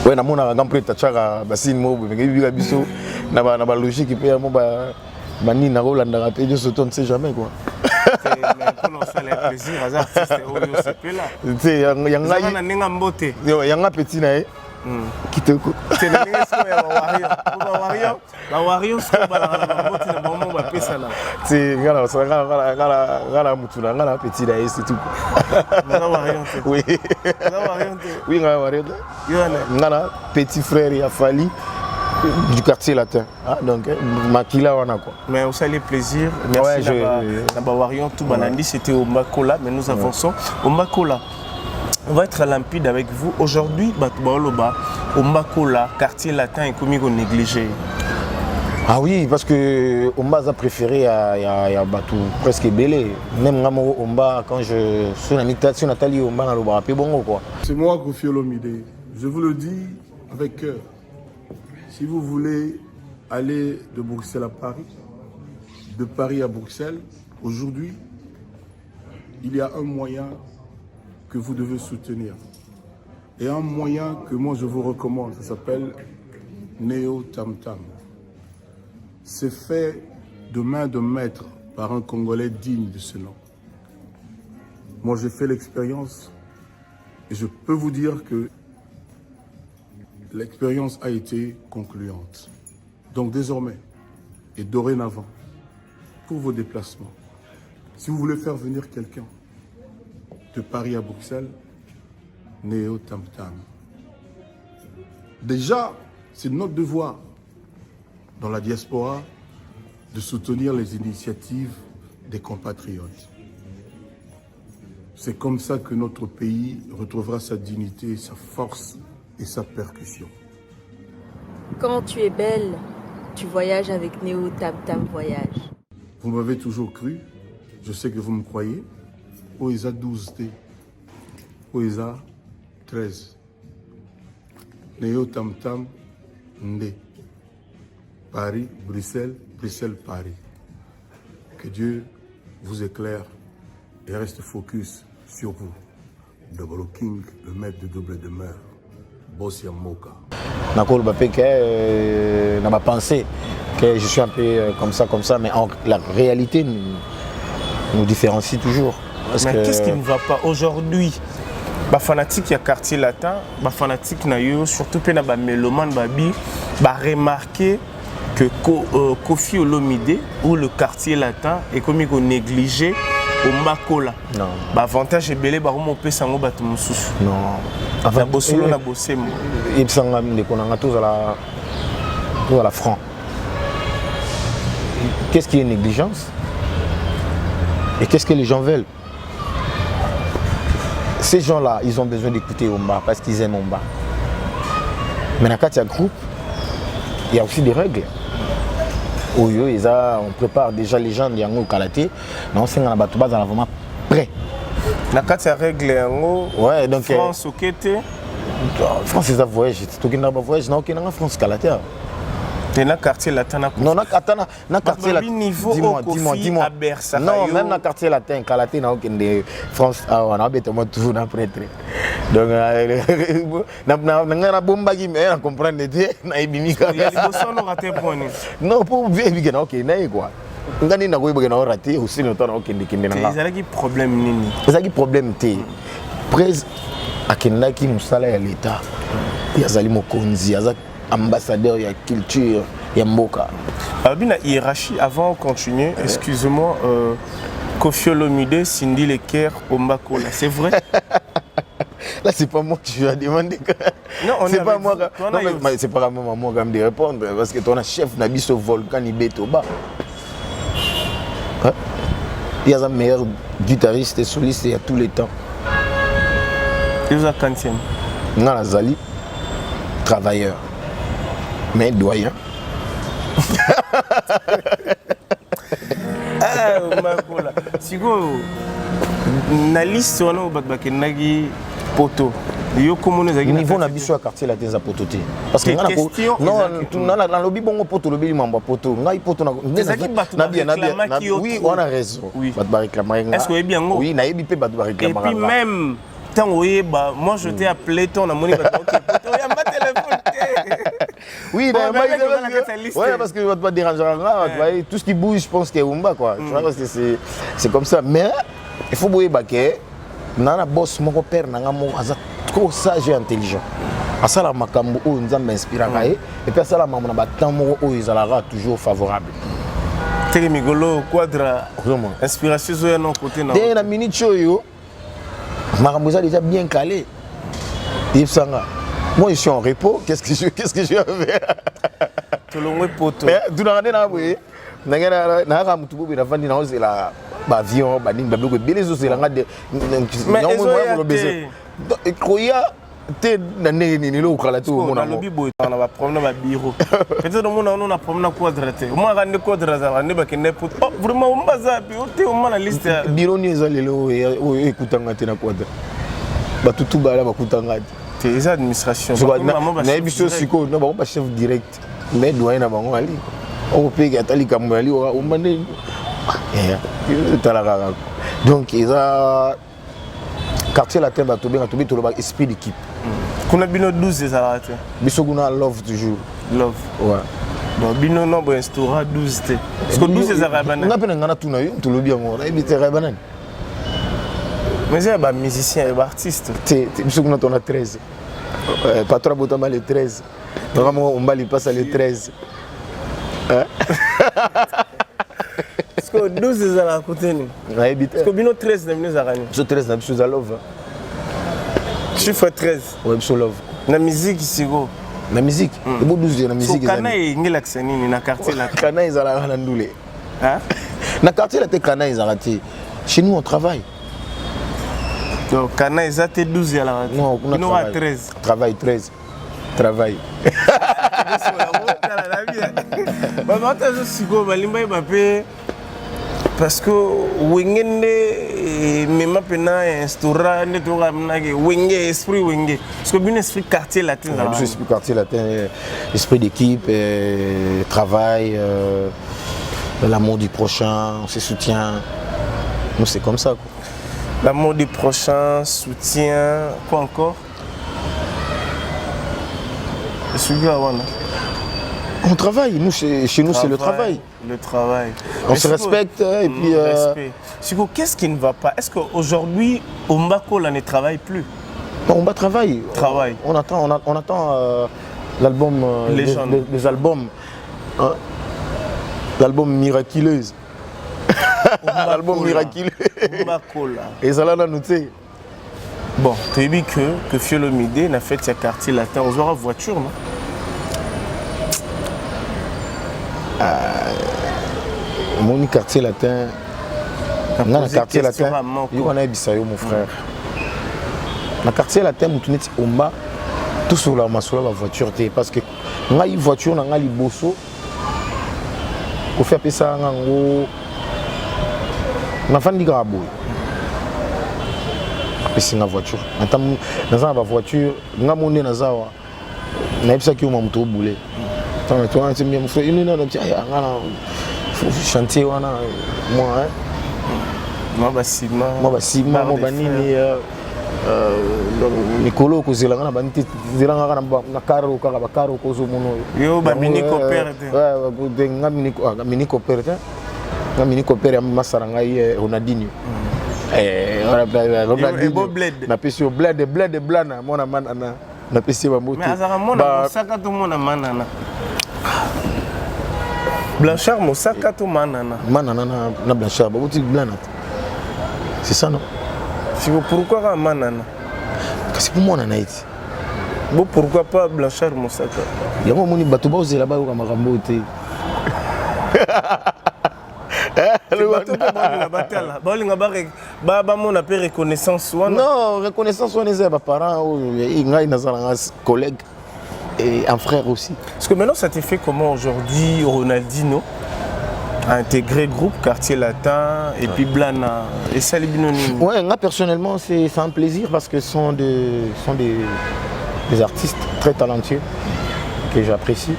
Oui, on a un peu de tachara, bassine mob, mais il y a biso, na ba logique qui peut y avoir mani na rôle na rapé, je saute on ne sait jamais quoi. Mais pour nous faire plaisir, les artistes au lieu c'est plus là. Tu sais, y a un ninga mbote. Y a un petit na qui te c'est le ninga Wario. La Wario ce qu'on va la mbote na bon ba pesa là. C'est gala mutuna gala petit na c'est tout. Na Wario. Oui. Na Wario. Oui, na Wario. Ngana petit frère il a fallu du quartier latin. Ah, donc Makila wana quoi. Mais on salue plaisir. Merci Naba Wario tout banandi c'était au Makola mais nous avançons au Makola. On va être limpide avec vous. Aujourd'hui, au Makola, quartier latin, et comme on négligé. Ah oui, parce que Omba a préféré y a Batou presque belé. Même moi, Omba, quand je suis en imitation, Nathalie Omba, on va bon quoi. C'est moi, Kofi Olomide. Je vous le dis avec cœur. Si vous voulez aller de Bruxelles à Paris, de Paris à Bruxelles, aujourd'hui, il y a un moyen que vous devez soutenir. Et un moyen que moi je vous recommande, ça s'appelle Néo Tam Tam. C'est fait de main de maître par un Congolais digne de ce nom. Moi j'ai fait l'expérience et je peux vous dire que l'expérience a été concluante. Donc désormais et dorénavant, pour vos déplacements, si vous voulez faire venir quelqu'un de Paris à Bruxelles, Néo Tam Tam. Déjà, c'est notre devoir dans la diaspora de soutenir les initiatives des compatriotes. C'est comme ça que notre pays retrouvera sa dignité, sa force et sa percussion. Quand tu es belle, tu voyages avec Néo Tam Tam Voyage. Vous m'avez toujours cru, je sais que vous me croyez. OESA 12T, OESA 13, Néo Tam Tam, Ndé, Paris, Bruxelles, Bruxelles, Paris. Que Dieu vous éclaire et reste focus sur vous. Double King, le maître de double demeure, Bossia Moka. Nakol Bapeke n'a pas pensé que je suis un peu comme ça, mais la réalité nous différencie toujours. Mais qu'est-ce qui ne va pas aujourd'hui? Les fanatiques du quartier latin, les fanatiques surtout les mélomanes, remarqué que Kofi Olomide ou le quartier latin est comme négligé au Makola. Non. L'avantage est belé, on peut s'en battre mon sous. Non. Enfin, bossé, on a bossé. Ils sont tous à la franc. Qu'est-ce qui est négligence? Et qu'est-ce que les gens veulent? Ces gens-là, ils ont besoin d'écouter Omba parce qu'ils aiment Omba. Mais dans le groupe, il y a aussi des règles. On prépare déjà les gens au Kalaté, mais on sait qu'on a vraiment prêt. Dans le règle, ouais, donc France, ok, France, c'est un voyage. C'est un voyage, non, en France, Kalaté. Dans le quartier latin, non, dans le quartier latin, dis-moi. Non, même dans le quartier latin, Kalaté, n'a aucun de France, on a bêtement toujours dans prêtre. Donc, na bomba qui me comprendre na ibimika. Il y a des bossons on raté point. Non, pour vivre OK, na quoi. Ngani na koyeba na raté aussi no temps OK ndikinde na. Ils ont problème nini. Ils ont problème té. Presse akendaki musala ya l'état. Yazali mokonzi, yazali ambassadeur ya culture ya mboka. Bina hiérarchie avant de continuer, excusez-moi Kofi Olomide, Cindy Leker, Ombakola, c'est vrai? Là, c'est pas moi qui vais demander. Non, c'est pas moi. Non, mais c'est pas moi qui vais répondre parce que ton chef n'a pas ce volcan ni Betoba. Il y a un meilleur guitariste et soliste il y a tous les temps. Ils ont quantième. Nga nazali travailleur mais doyen. Makola. Siko na liste wana obakbake nagi poto. Yo komono zaki niveau na biso ya quartier la tenza poto te. Parce que non na lobi bongo poto lobi mamba poto. Ngai poto na bien. Oui, on a raison. Bat ba réclamer. Est-ce que bien ngo? Oui, na yebi pe bat ba réclamer. Et puis même tant oyeba, moi je t'ai appelé ton amoni ba OK poto ya ma téléphone. Oui, parce que va pas déranger tout ce qui bouge, je pense que Umba quoi. Tu vois parce que c'est comme ça mais il faut boyer baké nana boss mon père nanga mo aza trop sage et intelligent. Asala makambo o nzamba inspirant et puis asala maman na batam mo o izalaka toujours favorable. Teke migolo quadra vraiment inspiration zo ya non côté na. Dès la minute choyo makambo za déjà bien calé. Yves Sanga. Moi je suis en repos, qu'est-ce que je vais faire? Tout le monde poto. Mais tout dans na boye. Na ka mutu bo bira vandi na ozela ba avion ba ninga ba bien les ozela nga de non moi pour le baiser. Koya te na nini lo kala to mona mo. Lobi boy na ba problème ba bureau. Peut-être mona on a problème quadrate. Moi ga ne quadrate za ne ba ke ne poto. Oh vraiment on baza bi o te on na liste. Bureau ni ezali lo ekutanga te na quadra. Ba tutu ba la ba kutanga. Les administrations. Na biso siko na ba chef direct. Mais doyen na bango ali. On peut que atali kamali o mane. Donc ils a quartier latin ba to bien to bi to ba esprit d'équipe. Kuna bino 12 ezalate. Biso kuna love toujours. Love. Ouais. Donc bino no bo instaura 12 te. Parce que 12 ezalabana. Na pena ngana tuna yo to lobi ngo. Na ibite rabanani. Mais il y a des musiciens et des artistes. Biso kuna to na 13. Patron Botama le 13. Vraiment on va lui passer le 13. Est-ce que 12 est à côté nous? Est-ce que bino 13 n'est pas à gagner? Biso 13 na biso za love. Chiffre 13. Ouais biso love. Na musique ici go. Na musique. De bo 12 na musique ezali. Kana ngela ksenini na quartier là. Kana ezala na ndule. Hein? Na quartier là te kana ezala te. Chez nous on travaille. Donc Kana ezate 12 à la radio. Non, on a 13. Travail 13. Travail. Parce que Wengende même pena instaura ne to ramnage Wenge esprit Wenge. Parce que bien esprit quartier latin là. Esprit quartier latin, esprit d'équipe, travail, l'amour du prochain, on se soutient. Nous c'est comme ça quoi. L'amour du prochain, soutien, quoi encore? On travaille, nous chez nous c'est le travail. Le travail. On se respecte et puis... Respect. Qu'est-ce qui ne va pas? Est-ce qu'aujourd'hui, Ombako ne travaille plus? Non, Omba travaille. Travaille. On attend l'album, les albums. Hein? L'album Miraculeuse. L'album miraculeux. Et ça là, nous sais. Bon, tu as dit que Fiolomide n'a fait ses quartier latin. On aura voiture, non? Mon quartier latin. Dans le quartier latin, il y a un Bissayo, mon frère. Dans le quartier latin, on a tout sur la voiture. Parce que on a une voiture, on a une bosso. On fait ça en gros. On a fait des grabouilles. C'est une voiture. Dans la voiture, on a monté dans la voiture. On a fait un peu de boulet. Toi, tu me fais une chantier. Moi, je Nicolo kozela na banti zilanga na karo kaka karo kozo mono yo ba miniko perde ouais nga miniko perde nga miniko perde masaranga ye Ronaldinho Ronaldinho na pesi bled blana mona manana na pesi ba moto mais azaka mona saka to mona manana Blanchard Mosaka to manana na Blanchard ba boutique blana c'est ça non. Pourquoi manana? C'est pour moi nanaïti. Bon pourquoi pas Blanchard Mosaka? Il y a un moment où bateau bas là-bas au Marambo té. Le bateau comment la bataille là? Ba linga ba on appelle reconnaissance. Non, reconnaissance, on est parents, collègues et un frère aussi. Parce que maintenant, ça t'est fait comment aujourd'hui, Ronaldinho a intégré le groupe Quartier Latin et puis Blana et Salibinoni? Ouais, moi personnellement, c'est un plaisir parce que ce sont des artistes très talentueux que j'apprécie.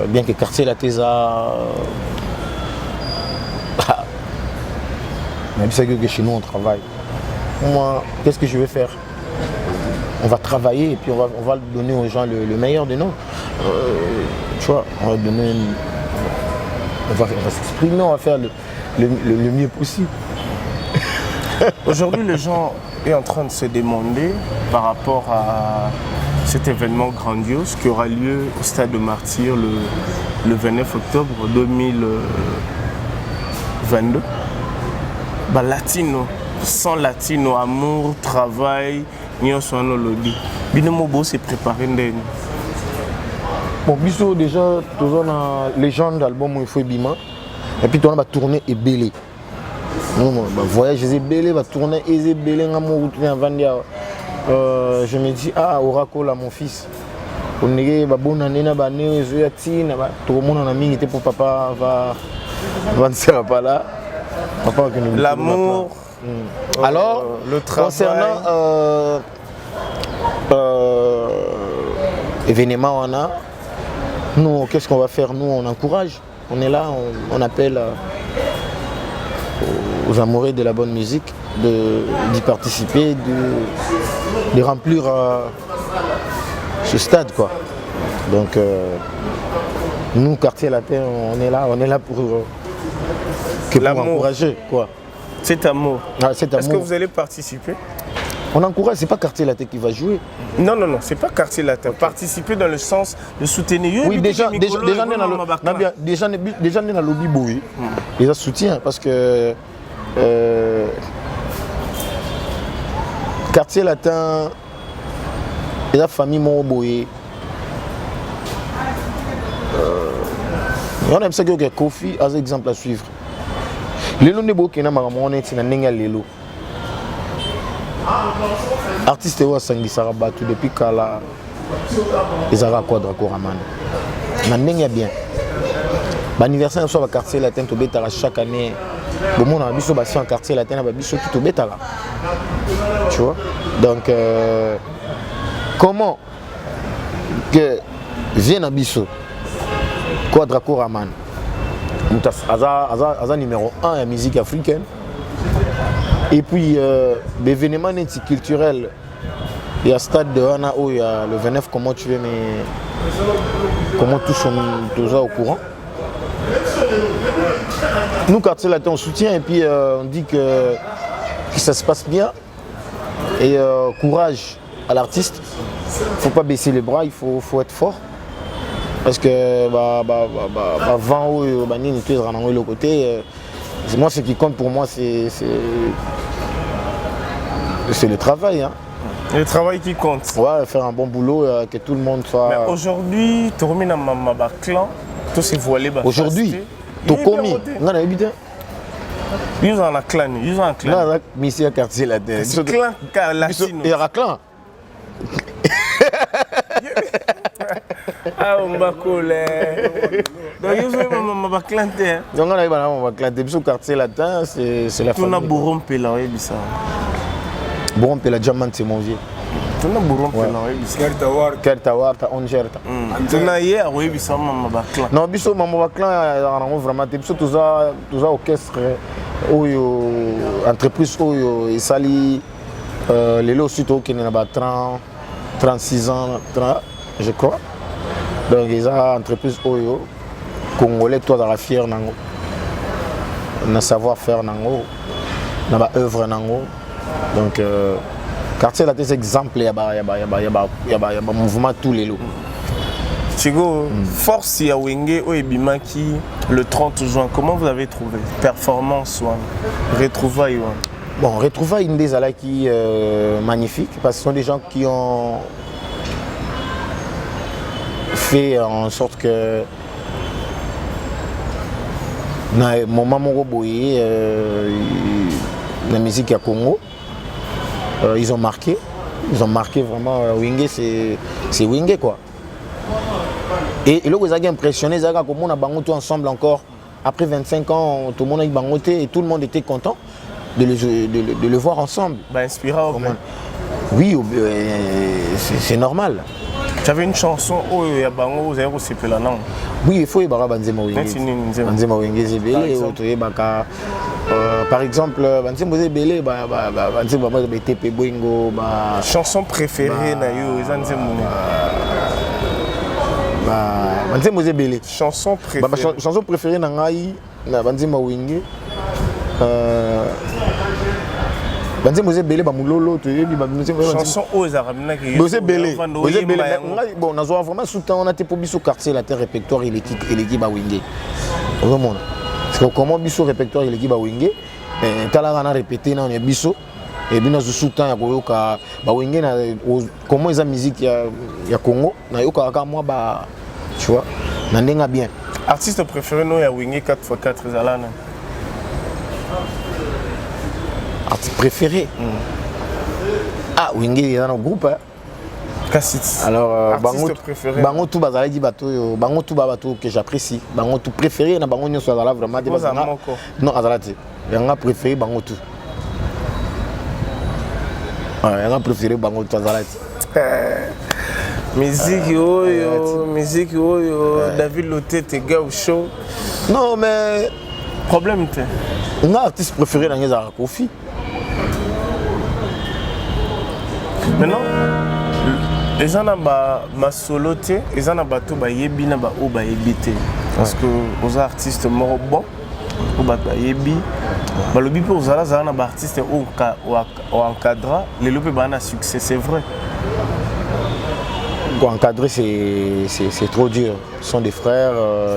Bien que Quartier Latin, mais c'est que chez nous on travaille. Moi, qu'est-ce que je vais faire? On va travailler et puis on va donner aux gens le meilleur de nous. Tu vois, on va donner on va s'exprimer, on va faire le mieux possible. Aujourd'hui, les gens sont en train de se demander par rapport à cet événement grandiose qui aura lieu au Stade de Martyrs le 29 octobre 2022. Latino, sans latino, amour, travail, nous sommes dans le lobby. Binomobo s'est préparé. Bon, biso déjà, toujours dans la légende d'album où il faut Bima. Et puis, on va tourner et belé. Voyage et belé, va tourner et belé. Je me dis, Oracle, mon fils. On est bon année, tout le monde en a mis, pour papa va ne sera pas là. L'amour, alors, le travail. Concernant événement, on a. Nous, qu'est-ce qu'on va faire? Nous, on encourage. On est là, on appelle aux amoureux de la bonne musique d'y participer, de remplir ce stade, quoi. Donc, nous, Quartier Latin, on est là pour encourager, quoi. Cet amour. Cet amour. Est-ce que vous allez participer? On encourage, c'est pas Quartier Latin qui va jouer. Non, c'est pas Quartier Latin. Okay. Participer dans le sens de soutenir. Oui, déjà, dans le lobby boy, ils ont soutien parce que Quartier Latin, et la famille Moroboye. On aime ça que Kofi a un exemple à suivre. Les noms de Bokena Maramone, c'est un nenga lelo. Artiste wa sangi sarabatu depuis kala ezara Quadra Koraman. Na nenga bien. L'anniversaire soit Quartier Latin to betara chaque année. Bon mon a biso basi en Quartier Latin na biso to betara. Tu vois? Donc comment que vient biso Quadra Koraman. Aza numéro 1 en musique africaine. Et puis l'événement culturel, il y a stade de Hana où il y a le 29, comment tu veux, mais comment tous sont toujours au courant. Nous, Quartier Latin, on soutient et puis on dit que ça se passe bien. Et courage à l'artiste, il ne faut pas baisser les bras, il faut être fort. Parce que avant où le côté, moi ce qui compte pour moi c'est le travail. Hein. Le travail qui compte. Ouais, faire un bon boulot, que tout le monde soit. Mais aujourd'hui, tu remets dans ma clan, tout s'est voilé. Aujourd'hui, tu as commis. Non, non, évidemment. Ils ont un clan. Ils ont un clan. Non, mais c'est un quartier là-dedans. C'est un clan latino. Il y a un clan. Ah, on va coller. Donc, ils ont un clan. Donc, on a un clan. Le quartier latin, c'est la famille. On a Bourron Pela, oui, ça. Bourron Pela, Diamant, c'est mon vieux. On a Bourron Pela, oui, ça. Kertawar, ta Ongerta. On a hier, oui, ça, maman clan. Non, biso, maman clan, on a vraiment. Biso, tout ça orchestre, entreprise, et sali, les lots surtout qui n'ont pas 30, 36 ans, 30, je crois. Donc, ils ont entreprise Oyo, Congolais, toi, dans la fière, dans savoir-faire, dans l'œuvre. Donc, quartier là, c'est exemple, il y a un mouvement tous les lots. Chigo, force ya Wenge Oebimaki le 30 juin, comment vous avez trouvé? Performance, retrouvailles. Bon, retrouvailles une des alais qui magnifique parce que ce sont des gens qui ont fait en sorte que Na moment moko boye la musique à Congo, ils ont marqué vraiment. Wingé, c'est Wingé quoi. Et là vous avez impressionné, vous avez comme on a bangoté ensemble encore. Après 25 ans, tout le monde a bangoté et tout le monde était content de le voir ensemble. Bah, inspirant. Oui, c'est normal. Tu avais une chanson où il y a bango, vous avez aussi fait la langue. Oui, il faut y avoir Banzema Wingé. Banzema Wingé, c'est belé. Par exemple, Banzema Belé, Banzema BTP Boingo. Chanson préférée, Nayo, Banzema Belé. Chanson préférée. Chanson préférée, Nangaï, Banzema Wingé. Banzema Belé, Bamulolo, chanson aux Arabes. Bosé Belé. Bon, on a vraiment soutenu, on a été pour Bissou quartier, la terre répertoire et l'équipe à Wingé. Vraiment. Parce que comment Bissou répertoire et l'équipe à Wingé, Talara a répété dans les Bissou, et bien, on a soutenu à Wingé, comment ils ont musique, il y a Congo, tu vois, on a bien. Artiste préféré, nous, il y a Wingé 4x4, Zalana. Artiste préféré. Ah, Wingé, il est dans le groupe. Alors, Bango tout bazala dit bateau, Bango tout bateau que j'apprécie. Bango tout préféré, na Bango nyonso azala vraiment des bazala. Non, azalati. Yanga préféré Bango tout. Yanga préféré Bango tout azalati. Musique David Loté te gars au show. Non mais problème t'es. Un artiste préféré dans les Kofi. Maintenant, les gens ma soloté, les gens na bato ba yebi na ba o ba yebité parce que aux artistes morts bon ou ba yebi ba lobi pour zala zala na ba artiste ou encadra les lobi ba na succès, c'est vrai. Encadrer c'est trop dur. Ce sont des frères,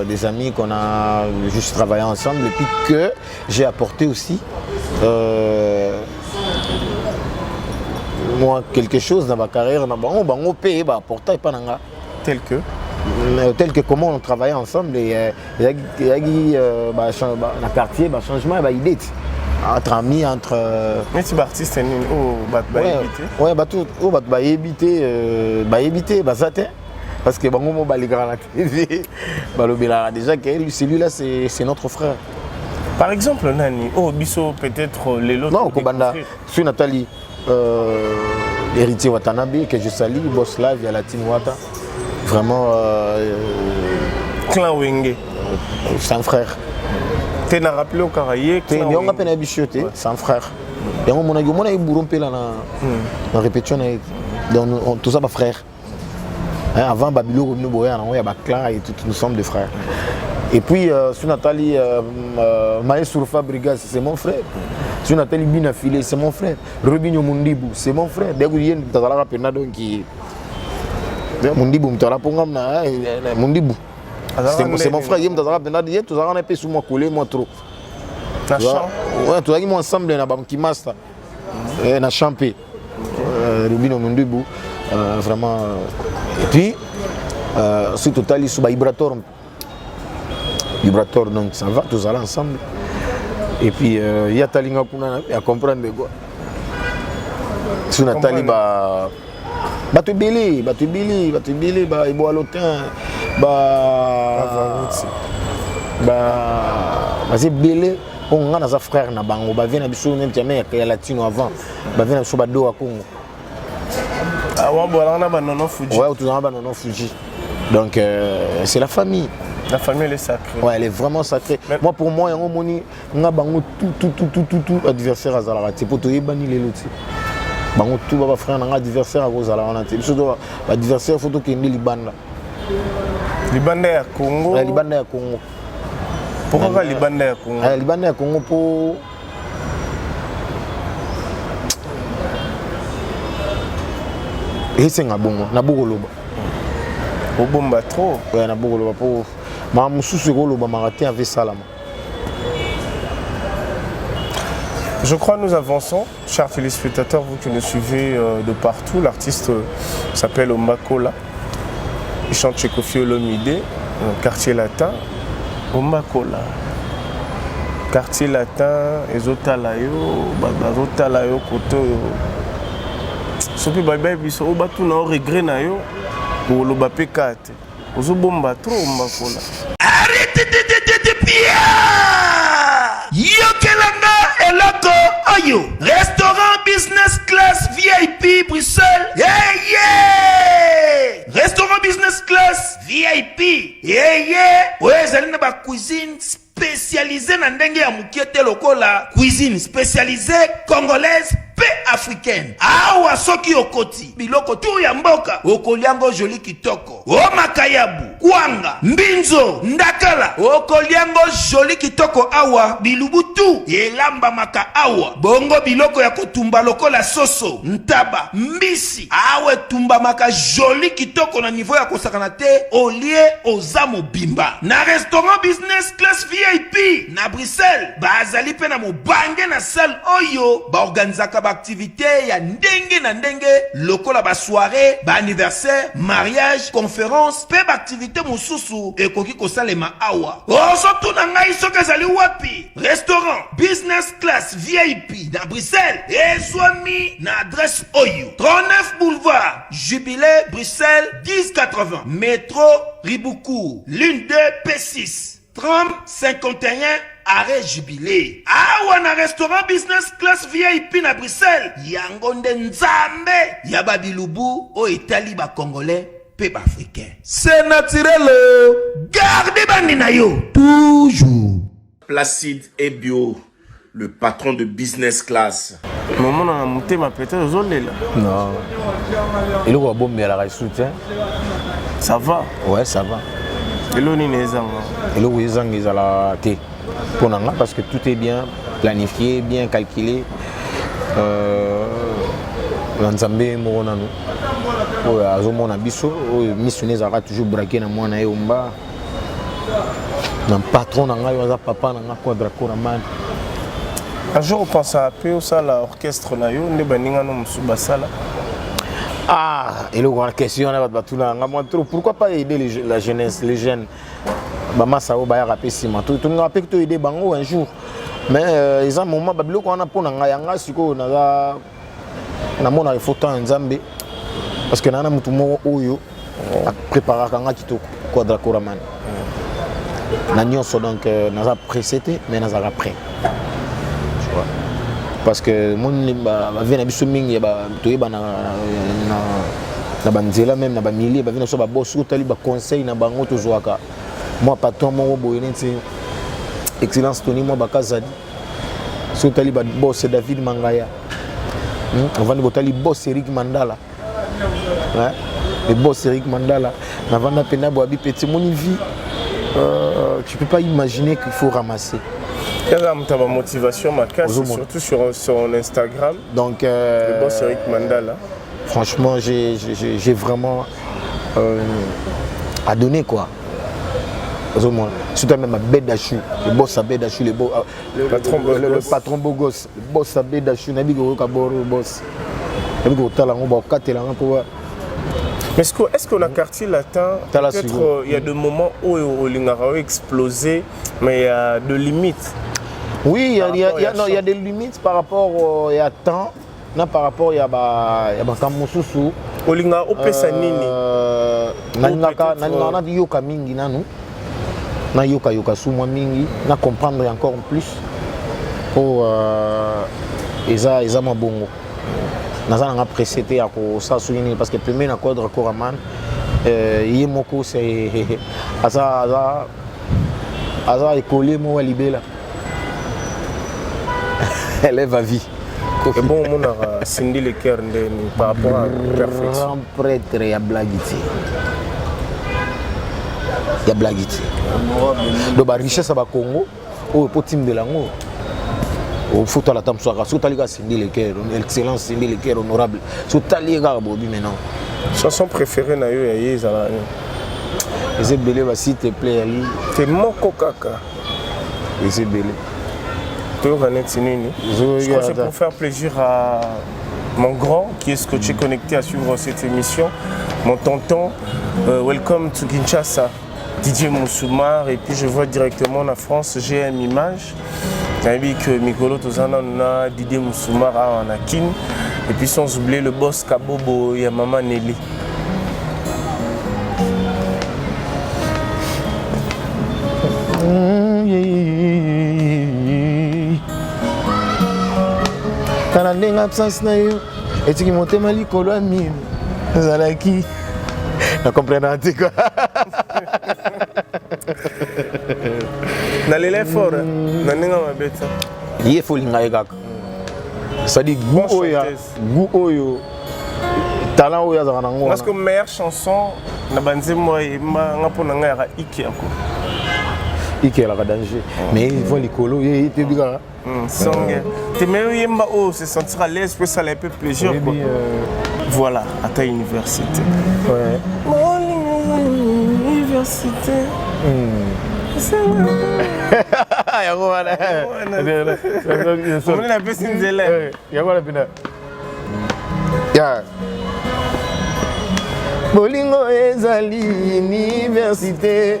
des amis qu'on a juste travaillé ensemble et puis que j'ai apporté aussi moi quelque chose dans ma carrière, on paye, apporter pas tel que comment on travaillait ensemble et il y a le quartier, changement, idée entre amis, entre. Mais tu es artiste, ouais, éviter, parce que déjà que celui-là c'est notre frère. Par exemple, Nani, Bisso peut-être les lots. Non, Kobanda, sur Nathalie. Héritier Watanabe que je salue, boss là via la team Wata. Vraiment clan Wingé. C'est un frère. Tu n'as rappelé au Caraïe. Tu as peine habitué, c'est un frère. Et on a eu bourrompé là dans répétition tout ça ma frère. Avant Babylone nous il y a clan et tout nous sommes des frères. Et puis sur Nathalie Maë Sourfa Brigade, c'est mon frère. Sur Nathalie Binafilé, c'est mon frère. Robinho Mundibou, c'est mon frère. Dès que vous avez un peu qui Mundibou, Mundibou. C'est mon frère. Il y a un peu sous moi collé, moi trop. Ouais, tu as dit ensemble, on a un master. On a champé. Robinho Mundibou, vraiment. Et puis, sur Total, il y a Vibrator, donc ça va, tous allons ensemble. Et puis, il y a Talinga à comprendre de quoi. Sur Nathalie, tu belé, il boit l'autin, c'est belé. On a un frère, on vient à Bissou, même si il y a latino avant, on vient à Bissou, à Congo. Ah, on a un Fuji. Ouais, tout un Fuji. Donc, c'est la famille. La famille, elle est sacrée. Ouais, elle est vraiment sacrée. Mais moi, pour moi, il y a tout adversaire à Zala. C'est pour tout les lotis. Tout va frère, un adversaire à Zala. L'adversaire, il faut qu'il y ait Liban. Liban est à Congo. Liban est à Congo. Pourquoi Liban est à Congo? Liban est à Congo pour. Et c'est un bon, na Bouroloba. Au bomba trop. Ouais, na Bouroloba pour. Je crois que nous avançons, chers téléspectateurs, vous qui nous suivez de partout. L'artiste s'appelle Ombakola. Il chante chez Koffi Olomide, quartier latin. Ombakola. quartier latin ezotala yo bazotala yo koto soki babai biso o batuna o regret na yo oloba pe kate ozobomba trop mbakola. Arrête Pia yokelanga eloko oyo restaurant business class VIP Bruxelles. Restaurant business class VIP oyo ezali na ba cuisine spécialisée na ndenge ya mukiete lokola cuisine spécialisée congolaise pe africaine. Awa soki okoti biloko tu ya mboka okoliango joli kitoko o makayabu kwanga mbinzo ndakala okoliango joli kitoko awa bilubutu elamba maka awa bongo biloko ya kotumba lokola soso ntaba mbisi awe tumba maka joli kitoko na niveau ya kosakana te olie ozamo bimba na restaurant business class VIP na Bruxelles bazali pe na mobange na salle oyo ba organizaka activité ya ndenge na ndenge lokola ba soirée ba anniversaire mariage conférence pe ba activité mususu ekoki kosalema awa ozo na ngai soki ezali wapi restaurant business class VIP na Bruxelles ezwami na adresse oyo 39 boulevard Jubilé Bruxelles 1080 métro Ribuku l'une 2 P6 30 51 arrêt Jubilé. Awa na restaurant business class VIP na Bruxelles. Yango nde nzambe ya babilubu o etali ba congolais pe ba africain. C'est naturel. Gardez bandi na yo toujours. Placide et Bio, le patron de business class. Maman na monté ma peut-être zolela. Non. Il est bon mais la soutien. Ça va. Ouais, ça va. Eloni nezanga. Elo ezanga ezala te. Pour nous, parce que tout est bien planifié, bien calculé. L'ensemble morona nous. Azomona biso, missionnaire aura toujours braqué na moi na yomba. Na patron na ngai waza papa na ngai quadra koraman. Un jour on pense à peu au sala orchestre na yo ne baninga no musuba sala. Ah, et la question là batuna nga trop pourquoi pas aider la jeunesse, les jeunes. Bama ça va rappeler si ma tout nous rappelle que tu aider bango un jour. Mais ils ont moment babilo ko na pona nga yanga siko na mona photo nzambe parce que nana mutu mo oyo préparer kanga kitoko quadra koraman. Na nyonso donc naza précédé mais naza après. Tu vois. Parce que mon vient na biso mingi ba toyeba na banzela même na ba milier ba vient so ba boss ko tali ba conseil na bango tozwaka. Moi patron mon boyene excellence Tony moi bakazadi. So tali ba boss David Mangaya. On va nous tali boss Eric Mandala. Ouais. Le boss Eric Mandala na vanda pena bo abi petit mon vie. Tu peux pas imaginer qu'il faut ramasser. Il y a une motivation, surtout sur son Instagram. Donc, le boss Eric Mandala. Franchement, j'ai vraiment à donner quoi. Surtout même à Bédachou, le boss à Bédachou, le patron beau gosse, le boss à Bédachou, Nabigo Kaboro, le boss. Nabigo Talango, Katelan. Mais est-ce qu'on a quartier latin, peut-être il y a des moments où l'Ingara a explosé, mais il y a des limites. Oui, il y a des limites par rapport à temps, par rapport à Kamosusu. Olinga opesa nini? Na yoka mingi nanu. Na yoka sumwa mingi, na comprendre encore plus pour eza mabongo. Naza nga précédé à ça souligner parce que premier na quadra koraman yemoko c'est asa écolé mo libela. Elle est à vie. Et bon, on a scindé le cœur par rapport à la perfection. Grand prêtre, il y a blaguité. Il y a blaguité. Donc, la richesse à Congo, au potim de l'ango, au foot à la table, sur Taliga, scindé le cœur, l'excellence, scindé le cœur honorable. Sur Taliga, maintenant. Chanson préférée, na yo, les belé, s'il te plaît, Ali. C'est mon coca. Les belé. Je crois que c'est pour faire plaisir à mon grand qui est scotché connecté à suivre cette émission. Mon tonton, welcome to Kinshasa. Didier Moussoumar, et puis je vois directement en France GM Image. J'ai vu que Mikolo Tozana a Didier Moussoumar à Anakin, et puis sans oublier le boss Kabobo et Maman Nelly. Tana ndenga absence na yo etiki motema likolo ya mine ezalaki na comprendre te quoi na lele fort na ndenga mabeta ye folinga ye kaka c'est-à-dire goût oyo talent oyo azaka nango parce que meilleure chanson na banzemo yemba mpona ngai yaka ikiako ikielaka danger mais voit likolo ye te bika songe te meilleur yemba oh se sentir à l'aise peut ça un peu plaisir quoi. Voilà à ta université ouais mon université yango wana on a besoin de l'élève yango wana pina ya bolingo ezali université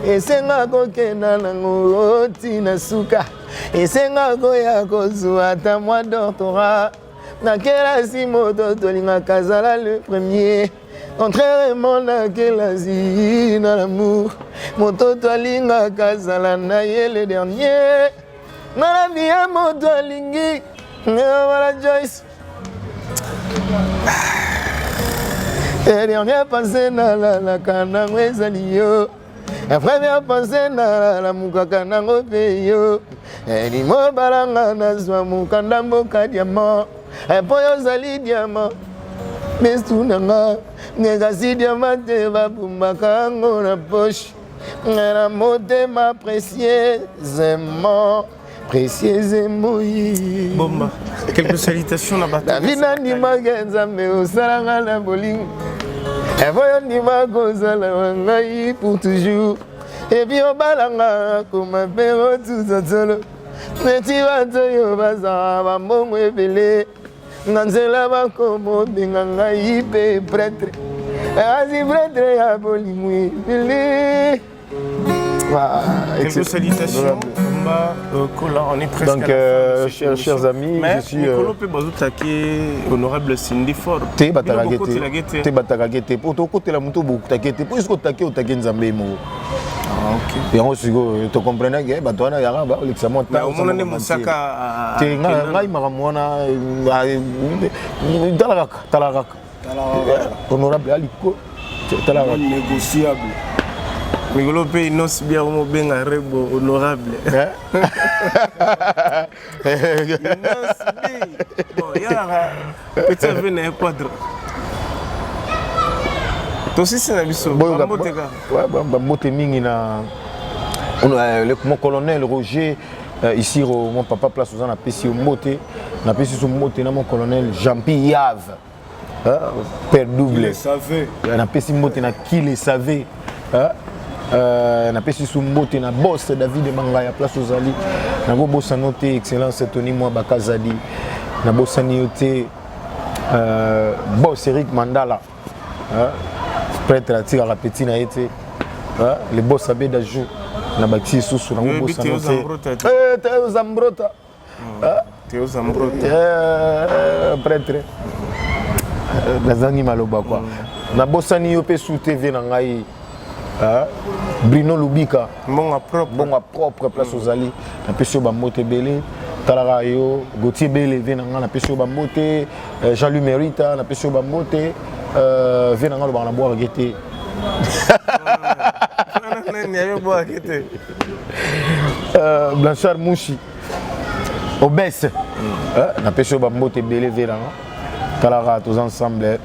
esenga kokenda nango tina suka esenga koya kozwa ata mwa doctorat na kelasi moto tolingaka azala le premier contrairement na kelasi na l'amour moto tolingaka azala na ye le dernier na la vie ya moto alingi voilà Joyce et dernière pensée na la kanango ezali yo la première pensée na la mukaka nango pe yo ni mo balanga na zwa mukanda mboka diamant po yo zali diamant mestu nanga ngekasi diamant te babumbaka ngo na poche na motema précieusement Bomba, quelques salutations là-bas. David Nandimaka nzambe osalanga na bolingo evoyo ndima kozala ngai pour toujours et puis obalanga koma pero tuzotolo neti bato yo bazala bambongo ebele na nzela bakomo benga ngai pe prêtre asi prêtre ya bolingo ebele. Quelques salutations. On est presque donc, chers amis, mais je suis. Honorable Cindy Ford. Te batakagete. Pour ton côté, la moto beaucoup takete. Pour ce que tu as fait, Nzambe mo. Ah ok. Et on se go, tu comprends que batona yara ba l'examen. Mais au moment où Moussaka. Te ngai maramona talaraka. Honorable Aliko. Talaraka. Négociable. Migolo pe inos bien au benga rebo honorable. Bon, yara petit venir quadre. Toi aussi c'est la biso. Bamboteka. Ouais, bambote mingi na mon colonel Roger ici mon papa place aux en apprécie au moté, na apprécie son moté na mon colonel Jean-Pierre Yave. Père double. On apprécie moté na qui le savait. Na pesi sumbote na boss David Mangaya place aux ali na go bossa noté excellence Tony moi bakazadi na bossa nioté boss Eric Mandala prêtre la tira la petit na été le boss Abeda Jou na baxi susu na go bossa noté Théo Zambrota Théo Zambrota prêtre nazangi maloba quoi na bossa niope sous TV na ngai Bruno Lubika, bon propre place aux alliés, na pesio bambote belé, Talara yo, Gauthier Belé venanga na pesio bambote, Jean-Louis Merita na pesio bambote, venanga lo bana boire gueté. Blanchard Mouchi, Obès, na pesio bambote belé venanga, Talara tous ensemble,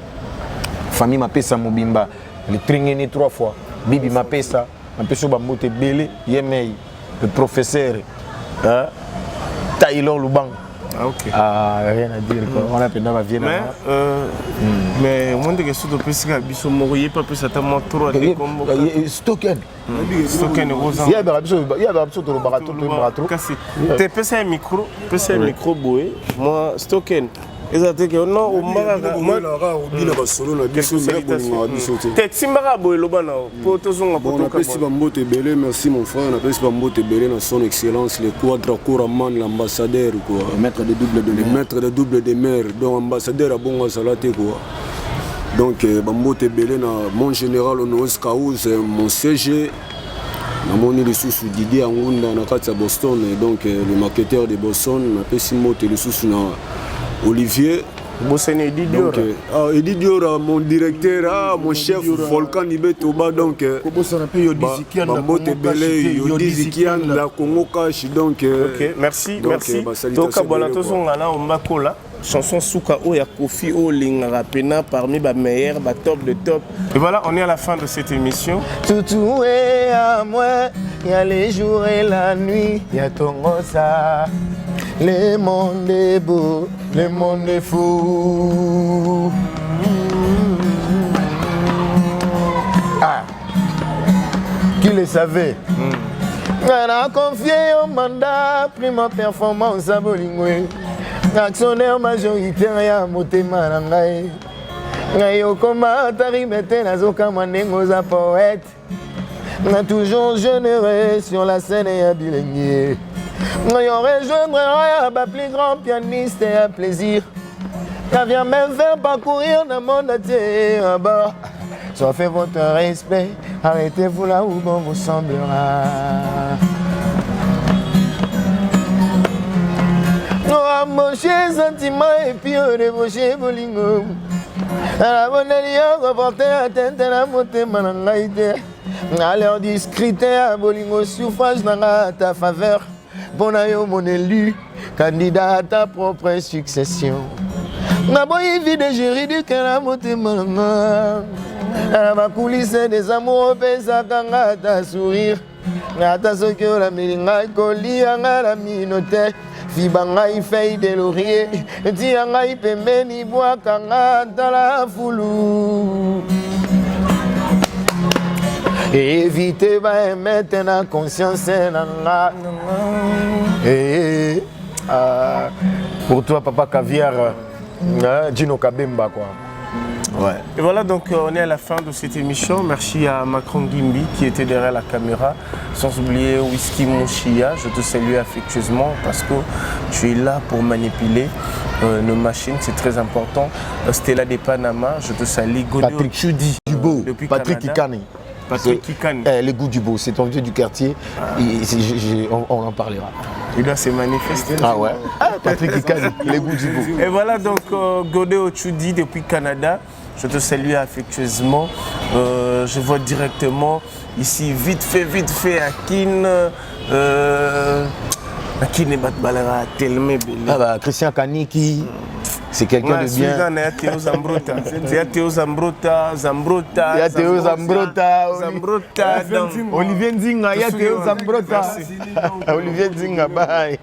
famille ma pesa mobimba, les tringeni 3 fois. Bibi Mapesa, Mapesa Bambote Belé, Yemei, le professeur, Taylor Lubang. Ah ok. Ah, rien à dire quoi. On a peine à Vienne. Mais moi de question de plus que biso morier pas plus attendre trop de combo. Stocken. Stocken Rosa. Il y a absolument le barato, tout le barato. T'es passé un micro boé. Moi Stocken. Ezateke non ombaka moi la rare obina ba solo na biso mais bon biso te. Timbaka boyeloba na po tozonga Bon, on appelle Sibambote Belé, merci mon frère. On appelle Sibambote Belé dans son excellence, le quadra-coraman, l'ambassadeur, quoi. Le maître de double de mer. Le maître de double de mer. Donc, ambassadeur à Bonga Salate, quoi. Donc, Bambote Belé, mon général Honoris Kaou, c'est mon CG. Mon île sous Didier Angunda, à Boston. Et donc, le marketeur de Boston, on appelle Simote le sous Olivier. Donc, Eddie Diora, mon directeur, mon chef, Volcan Ibetoba, donc, Bambote Belé, Yodi Zikian, la Congo Cash, donc. Ok, merci, merci. Donc, Ombakola, chanson Souka O ya Kofi O Lingapena parmi les meilleurs, top de top. Et voilà, on est à la fin de cette émission. Tout est à moi, il y a les jours et la nuit, il y a ton ça. Le monde est beau, le monde est fou. Ah, qui le savait? On a confié au mandat, pris ma performance à Bolingwe. Actionnaire majoritaire ya motema na ngai. Ngai okoma tari mete na zoka manengo za poète. On a toujours généré sur la scène et à Bilengue. On rejoindre un plus grand pianiste et un plaisir. Ça vient même faire parcourir le monde entier en bas. Soit fait votre respect, arrêtez-vous là où bon vous semblera. Oh, mon cher sentiment et puis on débauché bolingo. À la bonne alliance, reporter atteinte à la montée manangaïté. À leur discréter à bolingo, suffrage dans ta faveur. Bon ayo mon élu, candidat à ta propre succession. Ma bonne vie de juridique à la montée manangaïté. À ma coulisse des amours, pesa kanga ta sourire. À ta soeur la mélinga, colis à la minote. Fibangai feuille de laurier, Diangai pembeni bois kanga dans la foulou. Évitez de mettre en conscience nanga. Pour toi papa caviar, Gino Kabemba quoi. Ouais. Et voilà, donc on est à la fin de cette émission. Merci à Macron Gimbi qui était derrière la caméra. Sans oublier Whisky Mouchia, je te salue affectueusement parce que tu es là pour manipuler nos machines, c'est très important. Stella de Panama, je te salue. Patrick Chudi Dubo, Patrick Kikani. Patrick Kikani. Les goûts du beau, c'est ton vieux du quartier. On en parlera. Il doit se manifester. Ah ouais. Patrick Kikani, les goûts du beau. Et voilà donc Godé Chudi depuis Canada. Je te salue affectueusement. Je vois directement ici, vite fait, Akin. Akin et Batbalera, tellement belle. Ah bah, Christian Kaniki. C'est quelqu'un de bien. Il y a Théo Zambrota. Il y a Théo Zambrota. Il y a Théo Zambrota. Olivier Nzinga. Il y a Théo Zambrota. Olivier Nzinga, bye.